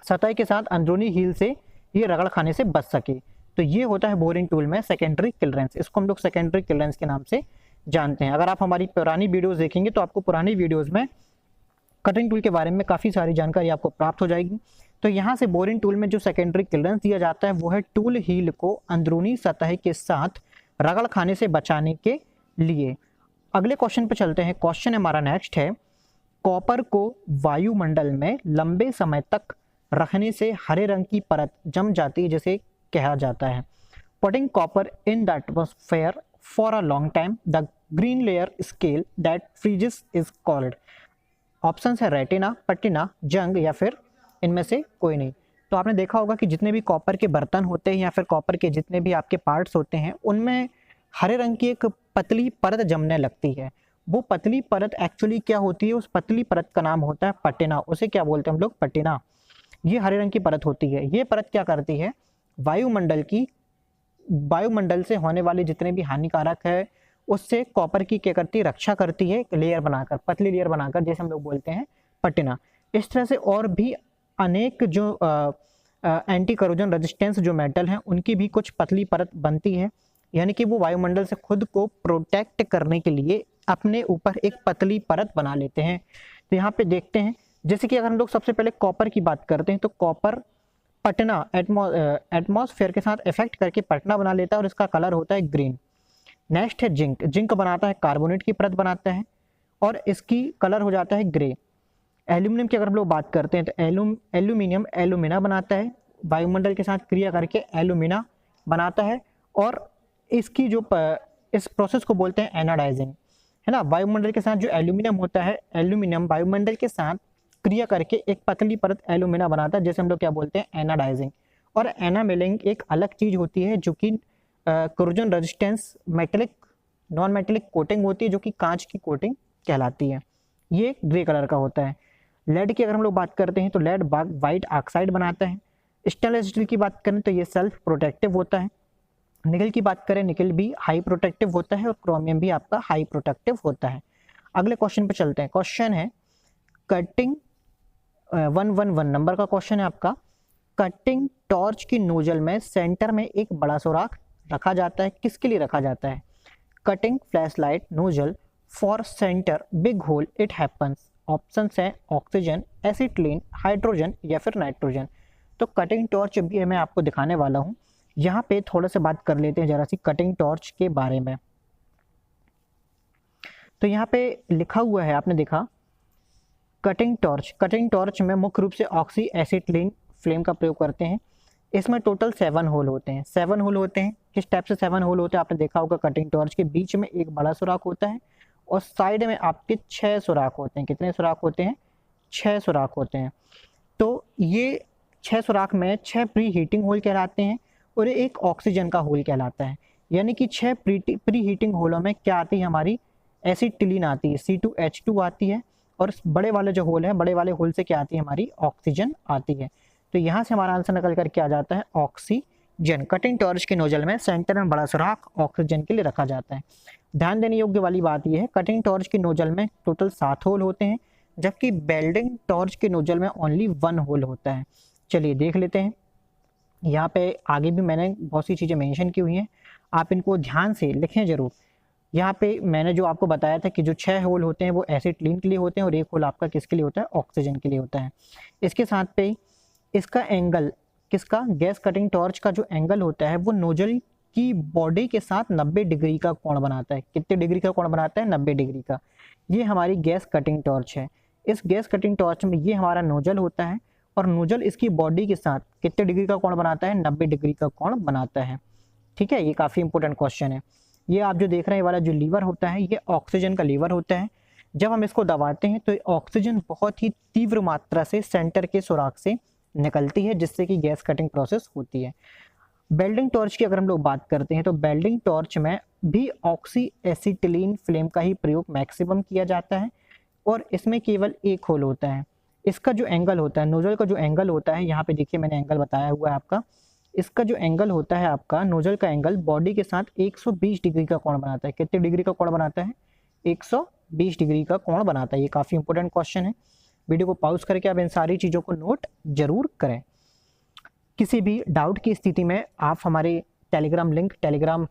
सतह के साथ अंदरूनी हील से ये रगड़ खाने से बच सके। तो ये होता है बोरिंग टूल में सेकेंडरी क्लियरेंस, इसको हम लोग सेकेंडरी क्लियरेंस के नाम से जानते हैं। अगर आप हमारी पुरानी वीडियोस देखेंगे तो आपको पुरानी वीडियोस में कटिंग टूल के बारे में काफ़ी सारी जानकारी आपको प्राप्त हो जाएगी। तो यहाँ से बोरिंग टूल में जो सेकेंडरी क्लियरेंस दिया जाता है वो है टूल हील को अंदरूनी सतह के साथ रगड़ खाने से बचाने के लिए। अगले क्वेश्चन पे चलते हैं। क्वेश्चन हमारा नेक्स्ट है, कॉपर को वायुमंडल में लंबे समय तक रखने से हरे रंग की परत जम जाती है, जैसे कहा जाता है। Putting copper in the atmosphere for a long time, the green layer scale that freezes is called। Option है रेटिना, पटिना, जंग या फिर इनमें से कोई नहीं। तो आपने देखा होगा कि जितने भी कॉपर के बर्तन होते हैं या फिर कॉपर के जितने भी आपके पार्ट्स होते हैं उनमें हरे रंग की एक पतली परत जमने लगती है। वो पतली परत एक्चुअली क्या होती है, उस पतली परत का नाम होता है पटिना। उसे क्या बोलते हैं हम लोग, पटिना। ये हरे रंग की परत होती है। ये परत क्या करती है, वायुमंडल से होने वाले जितने भी हानिकारक है उससे कॉपर की क्या करती है, रक्षा करती है, लेयर बनाकर, पतली लेयर बनाकर, जैसे हम लोग बोलते हैं पटिना। इस तरह से और भी अनेक जो एंटी करोजन रेजिस्टेंस जो मेटल हैं उनकी भी कुछ पतली परत बनती है, यानी कि वो वायुमंडल से खुद को प्रोटेक्ट करने के लिए अपने ऊपर एक पतली परत बना लेते हैं। तो यहाँ पे देखते हैं, जैसे कि अगर हम लोग सबसे पहले कॉपर की बात करते हैं तो कॉपर पटना एटमॉस्फेयर के साथ इफेक्ट करके पटना बना लेता है और इसका कलर होता है ग्रीन। नेक्स्ट है जिंक। जिंक बनाता है कार्बोनेट की परत बनाता है और इसकी कलर हो जाता है ग्रे। एल्यूमिनियम की अगर हम लोग बात करते हैं तो एल्यूमिनियम एल्यूमिना बनाता है, वायुमंडल के साथ क्रिया करके एल्यूमिना बनाता है और इसकी जो इस प्रोसेस को बोलते हैं एनाडाइजिंग, है ना। वायुमंडल के साथ जो एल्यूमिनियम होता है, एल्यूमिनियम वायुमंडल के साथ क्रिया करके एक पतली परत एल्यूमिना बनाता है, जैसे हम लोग क्या बोलते हैं, एनाडाइजिंग। और एनामेलिंग एक अलग चीज होती है जो कि corrosion resistance metallic non metallic coating होती है, जो कि कांच की कोटिंग कहलाती है। ये ग्रे कलर का होता है। लेड की अगर हम लोग बात करते हैं तो लेड वाइट ऑक्साइड बनाता है। स्टेनलेस स्टील की बात करें तो ये सेल्फ प्रोटेक्टिव होता है। निकल की बात करें, निकल भी हाई प्रोटेक्टिव होता है और क्रोमियम भी आपका हाई प्रोटेक्टिव होता है। अगले क्वेश्चन पे चलते हैं। क्वेश्चन है कटिंग 111 नंबर का क्वेश्चन है आपका। कटिंग टॉर्च की नोजल में सेंटर में एक बड़ा सुराख रखा जाता है, किसके लिए रखा जाता है? Cutting flashlight nozzle for centre big hole it happens. Option है ऑक्सीजन, एसिटिलीन, हाइड्रोजन या फिर नाइट्रोजन। तो कटिंग टॉर्च भी मैं आपको दिखाने वाला हूँ। यहाँ पे थोड़ा सा बात कर लेते हैं जरा सी कटिंग टॉर्च के बारे में। तो यहाँ पे लिखा हुआ है, आपने देखा कटिंग टॉर्च। कटिंग टॉर्च में मुख्य रूप से ऑक्सी एसिटिलीन फ्लेम का प्रयोग करते हैं। इसमें टोटल 7 होल होते हैं। 7 होल होते हैं। किस टाइप से 7 होल होते हैं आपने देखा होगा, कटिंग टॉर्च के बीच में एक बड़ा सुराख होता है और साइड में आपके 6 सुराख होते हैं। कितने सुराख होते हैं? 6 सुराख होते हैं। तो ये 6 सुराख में 6 प्री हीटिंग होल कहलाते हैं और एक ऑक्सीजन का होल कहलाता है। यानी कि 6 प्री हीटिंग होलों में क्या आती है, हमारी एसिटिलीन आती है, C2H2 आती है, और बड़े वाले जो होल है, बड़े वाले होल से क्या आती है, हमारी ऑक्सीजन आती है। तो यहाँ से हमारा आंसर निकल कर क्या आ जाता है, ऑक्सीजन। कटिंग टॉर्च के नोजल में सेंटर में बड़ा सुराख ऑक्सीजन के लिए रखा जाता है। ध्यान देने योग्य वाली बात यह है, कटिंग टॉर्च के नोजल में टोटल 7 होल होते हैं, जबकि वेल्डिंग टॉर्च के नोजल में ओनली 1 होल होता है। चलिए देख लेते हैं। यहाँ पे आगे भी मैंने बहुत सी चीज़ें मेंशन की हुई हैं, आप इनको ध्यान से लिखें जरूर। यहाँ पे मैंने जो आपको बताया था कि जो 6 होल होते हैं वो एसिटिलीन के लिए होते हैं और एक होल आपका किसके लिए होता है, ऑक्सीजन के लिए होता है। इसके साथ पे इसका एंगल, किसका, गैस कटिंग टॉर्च का जो एंगल होता है वो नोजल की बॉडी के साथ 90 डिग्री का कोण बनाता है। कितने डिग्री का कोण बनाता है? 90 डिग्री का। ये हमारी गैस कटिंग टॉर्च है। इस गैस कटिंग टॉर्च में ये हमारा नोजल होता है और नोजल इसकी बॉडी के साथ कितने डिग्री का कोण बनाता है? 90 डिग्री का कोण बनाता है। ठीक है, ये काफ़ी इंपॉर्टेंट क्वेश्चन है। ये आप जो देख रहे हैं वाला जो लीवर होता है, ये ऑक्सीजन का लीवर होता है। जब हम इसको दबाते हैं तो ऑक्सीजन बहुत ही तीव्र मात्रा से सेंटर के सुराख से निकलती है, जिससे कि गैस कटिंग प्रोसेस होती है। वेल्डिंग टॉर्च की अगर हम लोग बात करते हैं तो वेल्डिंग टॉर्च में भी ऑक्सी एसिटिलीन फ्लेम का ही प्रयोग मैक्सिमम किया जाता है। और इसमें केवल एक होल होता है। इसका जो एंगल होता है, नोजल का जो एंगल होता है, यहाँ पे देखिए मैंने एंगल बताया हुआ है आपका, इसका जो एंगल होता है आपका नोजल का एंगल बॉडी के साथ 120 डिग्री का कोण बनाता है। कितने डिग्री का कोण बनाता है? 120 डिग्री का कोण बनाता है। ये काफ़ी इंपॉर्टेंट क्वेश्चन है। वीडियो को पॉज करके आप इन सारी चीज़ों को नोट जरूर करें। किसी भी डाउट की स्थिति में आप हमारे टेलीग्राम लिंक, टेलीग्राम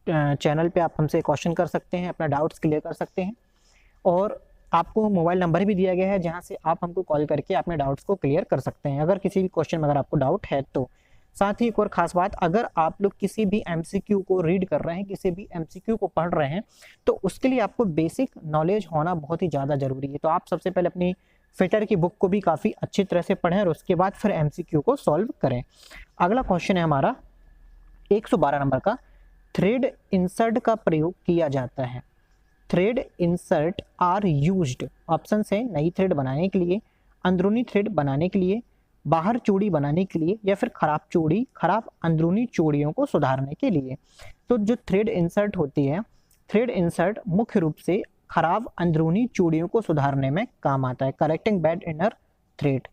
चैनल पे आप हमसे क्वेश्चन कर सकते हैं, अपना डाउट्स क्लियर कर सकते हैं, और आपको मोबाइल नंबर भी दिया गया है जहां से आप हमको कॉल करके अपने डाउट्स को क्लियर कर सकते हैं, अगर किसी भी क्वेश्चन में अगर आपको डाउट है तो। साथ ही एक और खास बात, अगर आप लोग किसी भी एमसीक्यू को रीड कर रहे हैं, किसी भी एमसीक्यू को पढ़ रहे हैं, तो उसके लिए आपको बेसिक नॉलेज होना बहुत ही ज़्यादा जरूरी है। तो आप सबसे पहले अपनी फिटर की बुक को भी काफ़ी अच्छी तरह से पढ़ें और उसके बाद फिर एमसीक्यू को सॉल्व करें। अगला क्वेश्चन है हमारा 112 नंबर का, थ्रेड इंसर्ट का प्रयोग किया जाता है। Thread insert are used, option है नई थ्रेड बनाने के लिए, अंदरूनी थ्रेड बनाने के लिए, बाहर चूड़ी बनाने के लिए, या फिर खराब अंदरूनी चूड़ियों को सुधारने के लिए। तो जो थ्रेड इंसर्ट होती है, थ्रेड इंसर्ट मुख्य रूप से खराब अंदरूनी चूड़ियों को सुधारने में काम आता है, करेक्टिंग बैड इनर थ्रेड।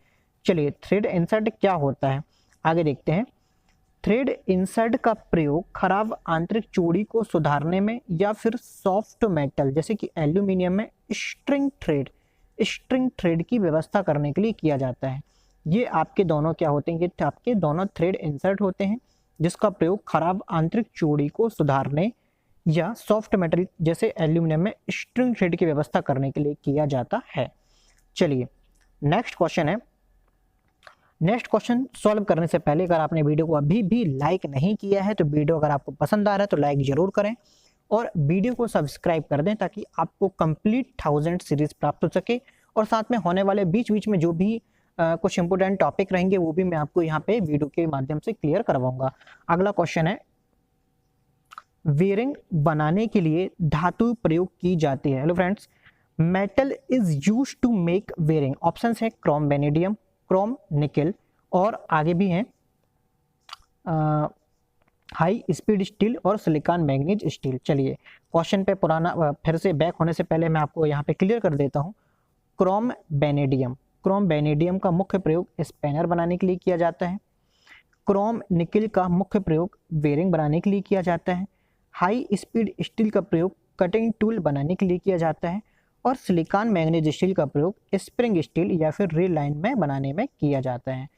चलिए थ्रेड इंसर्ट क्या होता है आगे देखते हैं। थ्रेड इंसर्ट का प्रयोग खराब आंतरिक चूड़ी को सुधारने में या फिर सॉफ्ट मेटल जैसे कि एल्यूमिनियम में स्ट्रिंग थ्रेड की व्यवस्था करने के लिए किया जाता है। ये आपके दोनों क्या होते हैं? ये आपके दोनों थ्रेड इंसर्ट होते हैं जिसका प्रयोग खराब आंतरिक चूड़ी को सुधारने या सॉफ्ट मेटल जैसे एल्यूमिनियम में स्ट्रिंग थ्रेड की व्यवस्था करने के लिए किया जाता है। चलिए नेक्स्ट क्वेश्चन है। नेक्स्ट क्वेश्चन सॉल्व करने से पहले अगर आपने वीडियो को अभी भी लाइक नहीं किया है तो वीडियो अगर आपको पसंद आ रहा है तो लाइक जरूर करें और वीडियो को सब्सक्राइब कर दें ताकि आपको कंप्लीट 1000 सीरीज प्राप्त हो सके, और साथ में होने वाले बीच बीच में जो भी कुछ इंपोर्टेंट टॉपिक रहेंगे वो भी मैं आपको यहाँ पे वीडियो के माध्यम से क्लियर करवाऊंगा। अगला क्वेश्चन है, वेयरिंग बनाने के लिए धातु प्रयोग की जाती है। Hello friends, metal is used to make wearing. Options है क्रोम वेनेडियम, क्रोम निकल, और आगे भी हैं हाई स्पीड स्टील और सिलिकॉन मैग्नीज स्टील। चलिए क्वेश्चन पे पुराना फिर से बैक होने से पहले मैं आपको यहाँ पे क्लियर कर देता हूँ। क्रोम वेनेडियम का मुख्य प्रयोग स्पैनर बनाने के लिए किया जाता है। क्रोम निकल का मुख्य प्रयोग बेयरिंग बनाने के लिए किया जाता है। हाई स्पीड स्टील का प्रयोग कटिंग टूल बनाने के लिए किया जाता है, और सिलिकॉन मैग्नीज स्टील का प्रयोग स्प्रिंग स्टील या फिर रेल लाइन में बनाने में किया जाता है।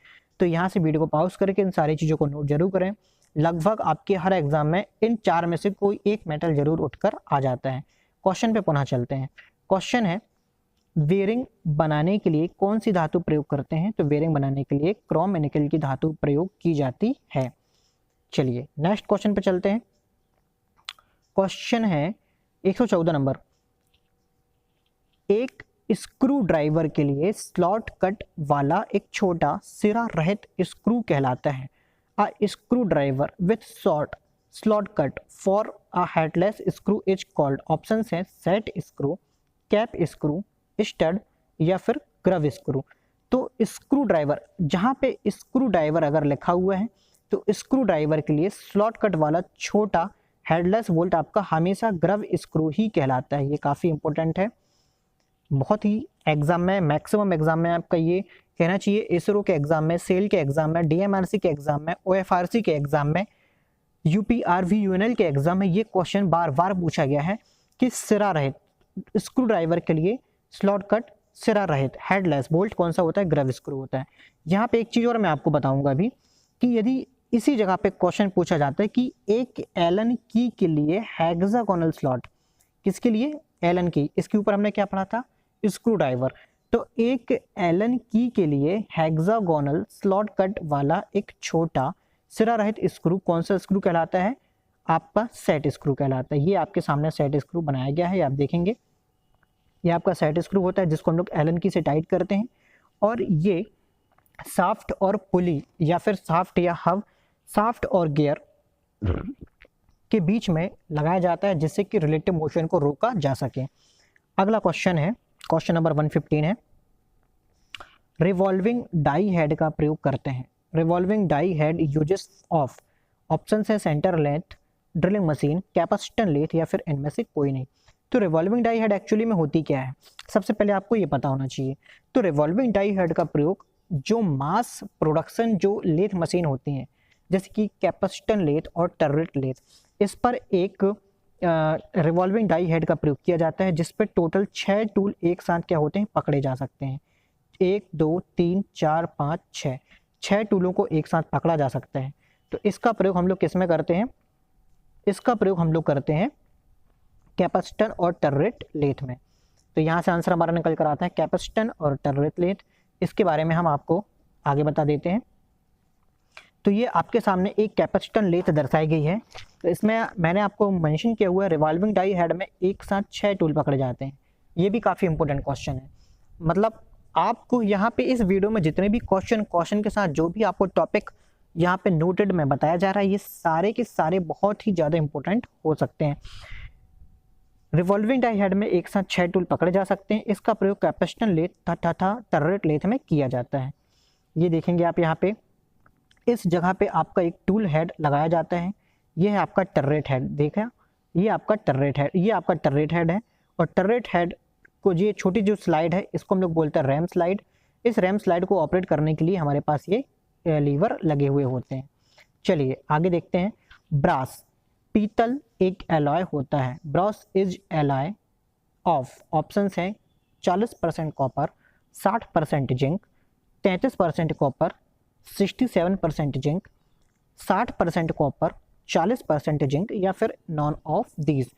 तो यहाँ से वीडियो को पॉज करके इन सारी चीज़ों को नोट जरूर करें। लगभग आपके हर एग्जाम में इन चार में से कोई एक मेटल जरूर उठकर आ जाता है। क्वेश्चन पे पुनः चलते हैं। क्वेश्चन है, बेयरिंग बनाने के लिए कौन सी धातु प्रयोग करते हैं? तो बेयरिंग बनाने के लिए क्रोम निकल की धातु प्रयोग की जाती है। चलिए नेक्स्ट क्वेश्चन पे चलते हैं। क्वेश्चन है 114 नंबर, एक स्क्रू ड्राइवर के लिए स्लॉट कट वाला एक छोटा सिरा रहित स्क्रू कहलाता है। A screwdriver with slot cut for a headless screw is called. Option है set screw, cap screw, stud या फिर ग्रव स्क्रू। तो स्क्रू ड्राइवर, जहाँ पे स्क्रू ड्राइवर अगर लिखा हुआ है तो स्क्रू ड्राइवर के लिए स्लॉट कट वाला छोटा हेडलेस बोल्ट आपका हमेशा ग्रव स्क्रू ही कहलाता है। ये काफ़ी इंपॉर्टेंट है, बहुत ही एग्जाम में, मैक्सिमम एग्जाम में आपका ये कहना चाहिए। इसरो के एग्जाम में, सेल के एग्जाम में, डीएमआरसी के एग्जाम में, ओएफआरसी के एग्जाम में, यूपीआरवी यूएनएल के एग्जाम में ये क्वेश्चन बार बार पूछा गया है कि सिरा रहित स्क्रू ड्राइवर के लिए स्लॉट कट सिरा रहित हेडलेस बोल्ट कौन सा होता है? ग्रव स्क्रू होता है। यहाँ पे एक चीज़ और मैं आपको बताऊंगा अभी कि यदि इसी जगह पे क्वेश्चन पूछा जाता है कि एक एलन की के लिए हेक्सागोनल स्लॉट, किसके लिए? एलन की। इसके ऊपर हमने क्या पढ़ा था? Screw driver. तो एक एलन की के लिए हेक्सागोनल स्लॉट कट वाला एक छोटा सिरा रहित स्क्रू कौन सा स्क्रू कहलाता है? आपका सेट स्क्रू कहलाता है। ये आपके सामने सेट स्क्रू बनाया गया है, आप देखेंगे ये आपका सेट स्क्रू होता है जिसको हम लोग एलन की से टाइट करते हैं, और ये साफ्ट और पुली या फिर साफ्ट या हब, साफ्ट और गियर के बीच में लगाया जाता है जिससे कि रिलेटिव मोशन को रोका जा सके। अगला क्वेश्चन है, क्वेश्चन नंबर 115 है, रिवॉल्विंग डाई हेड का प्रयोग करते हैं। Revolving die head uses of, option है centre lathe, drilling machine, capstan lathe या फिर इनमें से कोई नहीं। तो रिवॉल्विंग डाई हेड एक्चुअली में होती क्या है, सबसे पहले आपको ये पता होना चाहिए। तो रिवॉल्विंग डाई हेड का प्रयोग जो मास प्रोडक्शन जो लेथ मशीन होती हैं, जैसे कि कैपेसिटन लेथ और टर्रेट लेथ, इस पर एक रिवॉल्विंग डाई हेड का प्रयोग किया जाता है, जिस पर टोटल 6 टूल एक साथ क्या होते हैं, पकड़े जा सकते हैं। 1 2 3 4 5 6, 6 टूलों को एक साथ पकड़ा जा सकता है। तो इसका प्रयोग हम लोग किस में करते हैं, इसका प्रयोग हम लोग करते हैं कैपेसिटन और टर्रेट लेथ में। तो यहाँ से आंसर हमारा निकल कर आता है कैपेसिटन और टर्रेट लेथ। इसके बारे में हम आपको आगे बता देते हैं। तो ये आपके सामने एक कैपेसिटन लेथ दर्शाई गई है। तो इसमें मैंने आपको मेंशन किया हुआ है रिवॉल्विंग डाई हेड में एक साथ 6 टूल पकड़े जाते हैं। ये भी काफ़ी इंपॉर्टेंट क्वेश्चन है। मतलब आपको यहाँ पे इस वीडियो में जितने भी क्वेश्चन के साथ जो भी आपको टॉपिक यहाँ पे नोटेड में बताया जा रहा है, ये सारे के सारे बहुत ही ज़्यादा इंपॉर्टेंट हो सकते हैं। रिवॉल्विंग डाई हेड में एक साथ 6 टूल पकड़े जा सकते हैं। इसका प्रयोग कैपेसिटन लेथ तथा टर्रेट लेथ में किया जाता है। ये देखेंगे आप यहाँ पे, इस जगह पे आपका एक टूल हेड लगाया जाता है। ये है आपका टर्रेट हेड, देखा, ये आपका टर्रेट हेड, ये आपका टर्रेट हेड है। और टर्रेट हेड को ये छोटी जो स्लाइड है, इसको हम लोग बोलते हैं रैम स्लाइड। इस रैम स्लाइड को ऑपरेट करने के लिए हमारे पास ये लीवर लगे हुए होते हैं। चलिए आगे देखते हैं। ब्रास, पीतल एक एलॉय होता है। Brass is alloy of, options हैं 40% copper, 60% zinc, 33% copper, 67% zinc, 60% copper, 40% zinc, या फिर नॉन ऑफ दीज।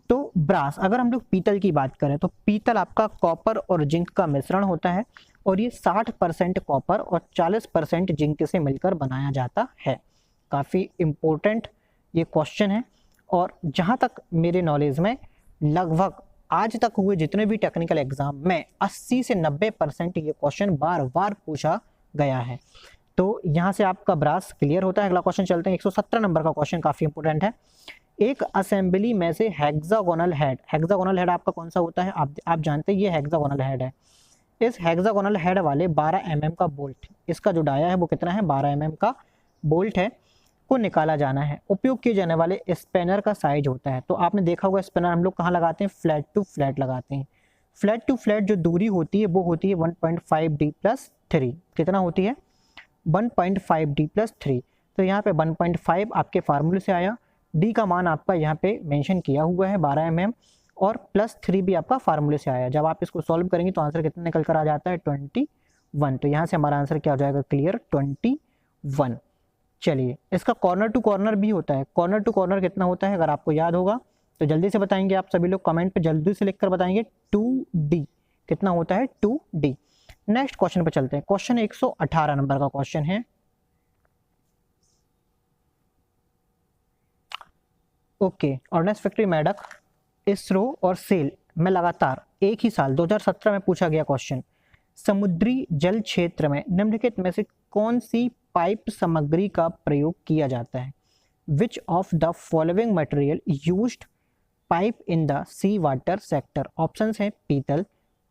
तो ब्रास, अगर हम लोग पीतल की बात करें तो पीतल आपका कॉपर और जिंक का मिश्रण होता है, और ये 60% कॉपर और 40% जिंक से मिलकर बनाया जाता है। काफ़ी इम्पोर्टेंट ये क्वेश्चन है। और जहाँ तक मेरे नॉलेज में, लगभग आज तक हुए जितने भी टेक्निकल एग्जाम में 80 से 90% ये क्वेश्चन बार बार पूछा गया है। तो यहाँ से आपका ब्रास क्लियर होता है। अगला क्वेश्चन चलते हैं। 117 नंबर का क्वेश्चन काफ़ी इंपॉर्टेंट है। एक असेंबली में से हेक्सागोनल हेड, हेक्सागोनल हेड आपका कौन सा होता है, आप जानते हैं ये हेक्सागोनल हेड है। इस हेक्सागोनल हेड वाले 12 mm का बोल्ट, इसका जो डाया है वो कितना है, 12 mm का बोल्ट है, को निकाला जाना है। उपयोग किए जाने वाले स्पेनर का साइज होता है। तो आपने देखा होगा स्पेनर हम लोग कहाँ लगाते हैं, फ्लैट टू फ्लैट लगाते हैं। फ्लैट टू फ्लैट जो दूरी होती है वो होती है 1.5D+3। कितना होती है, 1.5D+3। तो यहाँ पे 1.5 आपके फार्मूले से आया। डी का मान आपका यहाँ पे मेंशन किया हुआ है 12 mm, और +3 भी आपका फार्मूले से आया। जब आप इसको सॉल्व करेंगे तो आंसर कितना निकल कर आ जाता है, 21। तो यहाँ से हमारा आंसर क्या हो जाएगा, क्लियर, 21। चलिए, इसका कॉर्नर टू कॉर्नर भी होता है। कॉर्नर टू कॉर्नर कितना होता है, अगर आपको याद होगा तो जल्दी से बताएंगे आप सभी लोग, कमेंट पे जल्दी से लिखकर बताएंगे। 2D कितना होता है, 2D। नेक्स्ट क्वेश्चन पे चलते हैं। क्वेश्चन 118 नंबर का क्वेश्चन है। Okay, ordnance factory Medak, ISRO और सेल में लगातार एक ही साल 2017 में पूछा गया क्वेश्चन। समुद्री जल क्षेत्र में निम्नलिखित में से कौन सी पाइप सामग्री का प्रयोग किया जाता है। Which of the following material used pipe in the sea water sector. Options है पीतल,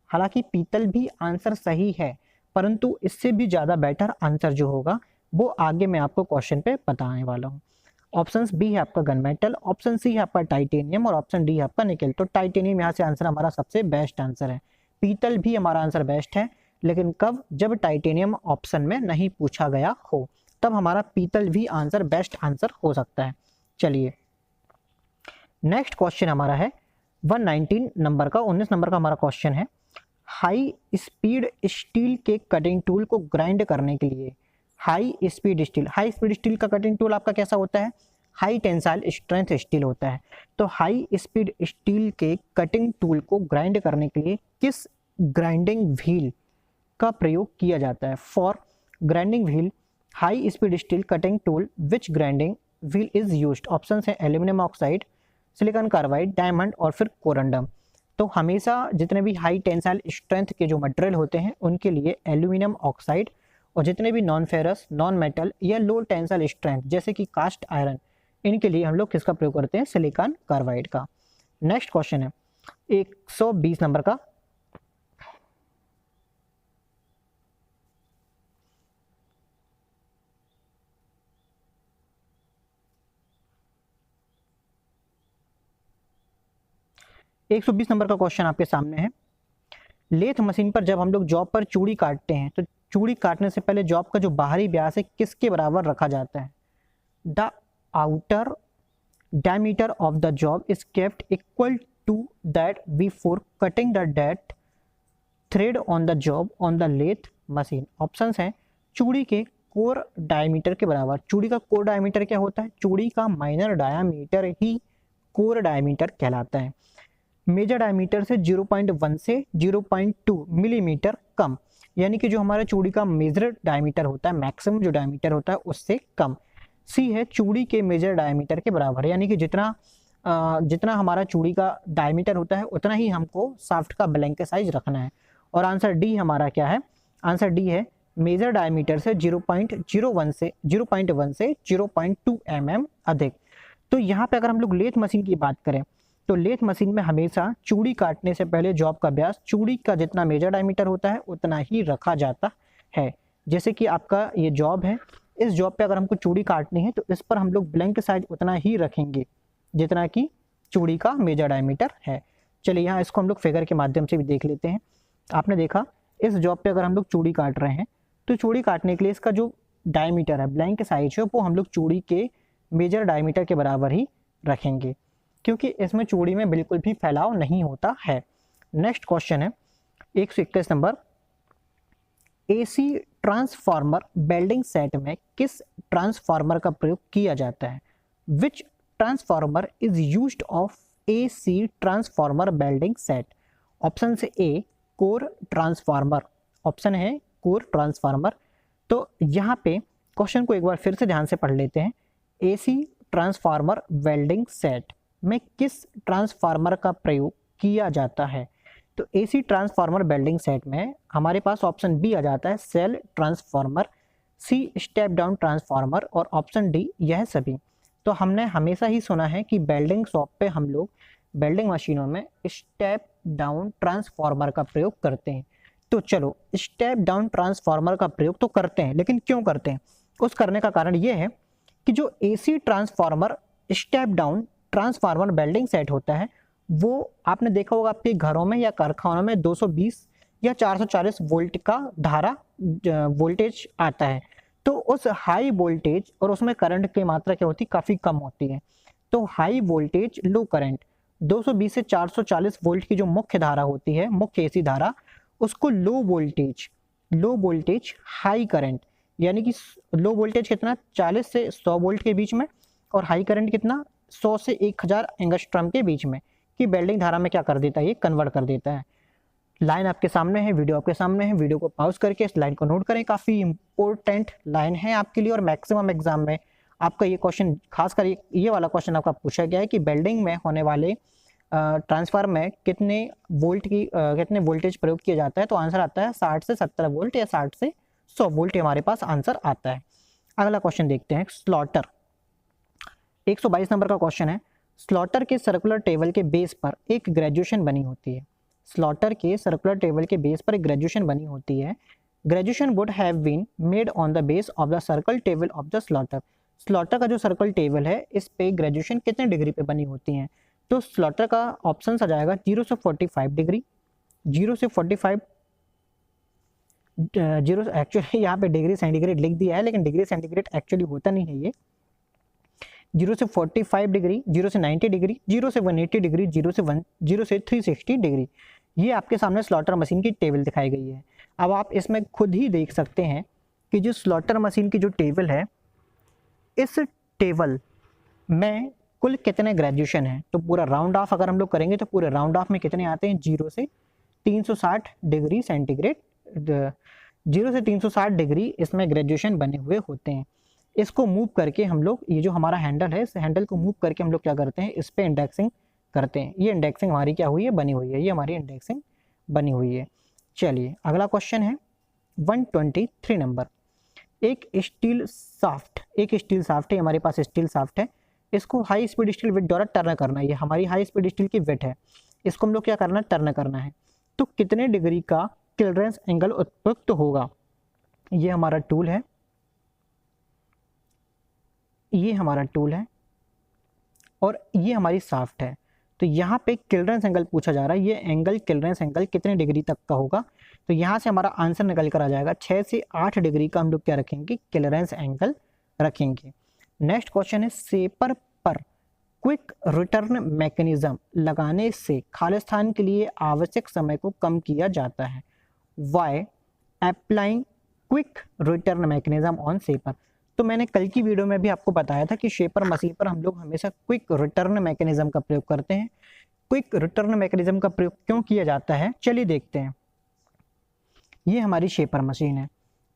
हालांकि पीतल भी आंसर सही है, परंतु इससे भी ज़्यादा बेटर आंसर जो होगा वो आगे मैं आपको क्वेश्चन पे बताने वाला हूँ। ऑप्शन बी है आपका गन मेटल, ऑप्शन सी है आपका टाइटेनियम, और ऑप्शन डी है आपका निकेल। तो टाइटेनियम यहाँ से आंसर हमारा सबसे बेस्ट आंसर है। पीतल भी हमारा आंसर बेस्ट है, लेकिन कब, जब टाइटेनियम ऑप्शन में नहीं पूछा गया हो, तब हमारा पीतल भी आंसर बेस्ट आंसर हो सकता है। चलिए नेक्स्ट क्वेश्चन हमारा है 119 नंबर का, 19 नंबर का हमारा क्वेश्चन है। हाई स्पीड स्टील के कटिंग टूल को ग्राइंड करने के लिए, हाई स्पीड स्टील का कटिंग टूल आपका कैसा होता है, हाई टेंसाइल स्ट्रेंथ स्टील होता है। तो हाई स्पीड स्टील के कटिंग टूल को ग्राइंड करने के लिए किस ग्राइंडिंग व्हील का प्रयोग किया जाता है। For grinding wheel high speed steel cutting tool which grinding wheel is used. Option है aluminium oxide, silicon carbide, diamond, और फिर कोरंडम। तो हमेशा जितने भी हाई टेंसाइल स्ट्रेंथ के जो मटेरियल होते हैं उनके लिए एल्यूमिनियम ऑक्साइड, और जितने भी नॉन फेरस, नॉन मेटल या लो टेंसाइल स्ट्रेंथ जैसे कि कास्ट आयरन, इनके लिए हम लोग किसका प्रयोग करते हैं, सिलिकॉन कार्बाइड का। नेक्स्ट क्वेश्चन है 120 नंबर का। 120 नंबर का क्वेश्चन आपके सामने है। लेथ मशीन पर जब हम लोग जॉब पर चूड़ी काटते हैं तो चूड़ी काटने से पहले जॉब का जो बाहरी व्यास है किसके बराबर रखा जाता है? The outer diameter of the job is kept equal to that before cutting the that thread on the job on the lathe machine। Options हैं चूड़ी के कोर डायमीटर के बराबर। चूड़ी का कोर डायमीटर क्या होता है? चूड़ी का माइनर डायमीटर ही कोर डायमीटर कहलाता है। मेजर डायमीटर से 0.1 से 0.2 मिलीमीटर कम, यानी कि जो हमारा चूड़ी का मेजर डायमीटर होता है, मैक्सिमम जो डायमीटर होता है उससे कम। सी है चूड़ी के मेजर डायमीटर के बराबर, यानी कि जितना हमारा चूड़ी का डायमीटर होता है उतना ही हमको शाफ्ट का ब्लैंक साइज रखना है। और आंसर डी हमारा क्या है? आंसर डी है मेजर डायमीटर से 0.1 से 0.2 mm अधिक। तो यहाँ पे अगर हम लोग लेथ मशीन की बात करें तो लेथ मशीन में हमेशा चूड़ी काटने से पहले जॉब का व्यास चूड़ी का जितना मेजर डायमीटर होता है उतना ही रखा जाता है। जैसे कि आपका ये जॉब है, इस जॉब पे अगर हमको चूड़ी काटनी है तो इस पर हम लोग ब्लैंक साइज उतना ही रखेंगे जितना कि चूड़ी का मेजर डायमीटर है। चलिए यहाँ इसको हम लोग फिगर के माध्यम से भी देख लेते हैं। आपने देखा इस जॉब पे अगर हम लोग चूड़ी काट रहे हैं तो चूड़ी काटने के लिए इसका जो डायमीटर है, ब्लैंक साइज है, वो हम लोग चूड़ी के मेजर डायमीटर के बराबर ही रखेंगे क्योंकि इसमें चूड़ी में बिल्कुल भी फैलाव नहीं होता है। नेक्स्ट क्वेश्चन है 121 number. AC transformer welding set में किस ट्रांसफार्मर का प्रयोग किया जाता है? Which transformer is used of AC transformer welding set? Option से ए कोर ट्रांसफार्मर, ऑप्शन है कोर ट्रांसफार्मर। तो यहाँ पे क्वेश्चन को एक बार फिर से ध्यान से पढ़ लेते हैं। एसी ट्रांसफार्मर वेल्डिंग सेट में किस ट्रांसफार्मर का प्रयोग किया जाता है? तो एसी ट्रांसफार्मर वेल्डिंग सेट में हमारे पास ऑप्शन बी आ जाता है cell transformer, see step down transformer और ऑप्शन डी यह सभी। तो हमने हमेशा ही सुना है कि वेल्डिंग शॉप पे हम लोग वेल्डिंग मशीनों में स्टेप डाउन ट्रांसफार्मर का प्रयोग करते हैं। तो चलो स्टेप डाउन ट्रांसफार्मर का प्रयोग तो करते हैं, लेकिन क्यों करते हैं? उस करने का कारण ये है कि जो AC transformer step down transformer welding set होता है वो आपने देखा होगा आपके घरों में या कारखानों में 220 या 440 वोल्ट का धारा वोल्टेज आता है। तो उस हाई वोल्टेज और उसमें करंट की मात्रा क्या होती है? काफ़ी कम होती है। तो हाई वोल्टेज लो करंट 220 से 440 वोल्ट की जो मुख्य धारा होती है, मुख्य एसी धारा, उसको लो वोल्टेज हाई करंट, यानी कि लो वोल्टेज कितना 40 से 100 वोल्ट के बीच में और हाई करंट कितना 100 से 1000 एंगस्ट्रॉम के बीच में कि वेल्डिंग धारा में क्या कर देता है? ये कन्वर्ट कर देता है। लाइन आपके सामने है, वीडियो आपके सामने है, वीडियो को पॉज करके इस लाइन को नोट करें। काफ़ी इंपॉर्टेंट लाइन है आपके लिए और मैक्सिमम एग्जाम में आपका ये क्वेश्चन, खासकर ये वाला क्वेश्चन आपका पूछा गया है कि वेल्डिंग में होने वाले ट्रांसफार्मर में कितने वोल्टेज प्रयोग किया जाता है? तो आंसर आता है 60 से 70 वोल्ट या 60 से 100 वोल्ट हमारे पास आंसर आता है। अगला क्वेश्चन देखते हैं। स्लॉटर 122 नंबर का क्वेश्चन है। स्लॉटर के सर्कुलर टेबल के बेस पर एक ग्रेजुएशन बनी होती है। स्लॉटर के सर्कुलर टेबल के बेस पर एक ग्रेजुएशन बनी होती है। Graduation would have been made on the base of the circle table of the slotter. Slotter का जो सर्कल टेबल है इस पे ग्रेजुएशन कितने डिग्री पे बनी होती है? तो स्लॉटर का ऑप्शन आ जाएगा 0 से 45 डिग्री, 0 से 45 जीरो, एक्चुअली यहाँ पे डिग्री सेंटीग्रेड लिख दिया है लेकिन डिग्री सेंटीग्रेड एक्चुअली होता नहीं है ये। 0 से 45 डिग्री, 0 से 90 डिग्री, 0 से 180 डिग्री, 0 से 360 डिग्री। ये आपके सामने स्लॉटर मशीन की टेबल दिखाई गई है। अब आप इसमें खुद ही देख सकते हैं कि जो स्लॉटर मशीन की जो टेबल है, इस टेबल में कुल कितने ग्रेजुएशन है? तो पूरा राउंड ऑफ अगर हम लोग करेंगे तो पूरे राउंड ऑफ में कितने आते हैं? 0 से 360 डिग्री सेंटीग्रेड, 0 से 360 डिग्री इसमें ग्रेजुएशन बने हुए होते हैं। इसको मूव करके हम लोग, ये जो हमारा हैंडल है, इस हैंडल को मूव करके हम लोग क्या करते हैं? इस पे इंडेक्सिंग करते हैं। ये इंडेक्सिंग हमारी क्या हुई है? बनी हुई है। ये हमारी इंडेक्सिंग बनी हुई है। चलिए अगला क्वेश्चन है 123 नंबर। एक स्टील साफ्ट है, हमारे पास स्टील साफ्ट है। इसको हाई स्पीड स्टील विट द्वारा टर्न करना है। ये हमारी हाई स्पीड स्टील की विट है। इसको हम लोग क्या करना है? टर्न करना है। तो कितने डिग्री का क्लियरेंस एंगल उपयुक्त होगा? ये हमारा टूल है, ये हमारा टूल है और ये हमारी साफ्ट है। तो यहाँ पे क्लीयरेंस एंगल पूछा जा रहा है, ये एंगल क्लीयरेंस एंगल कितने डिग्री तक का होगा, तो यहाँ से हमारा आंसर निकल कर आ जाएगा 6 से 8 डिग्री का हम लोग क्या रखेंगे, क्लीयरेंस एंगल रखेंगे। नेक्स्ट क्वेश्चन है, सेपर पर क्विक रिटर्न मैकेनिज्म लगाने से खालिस्तान के लिए आवश्यक समय को कम किया जाता है। Why applying quick return mechanism on shaper. तो मैंने कल की वीडियो में भी आपको बताया था कि शेपर मशीन पर हम लोग हमेशा क्विक रिटर्न मैकेनिज्म का प्रयोग करते हैं। क्विक रिटर्न मैकेनिज्म का प्रयोग क्यों किया जाता है, चलिए देखते हैं। ये हमारी शेपर मशीन है।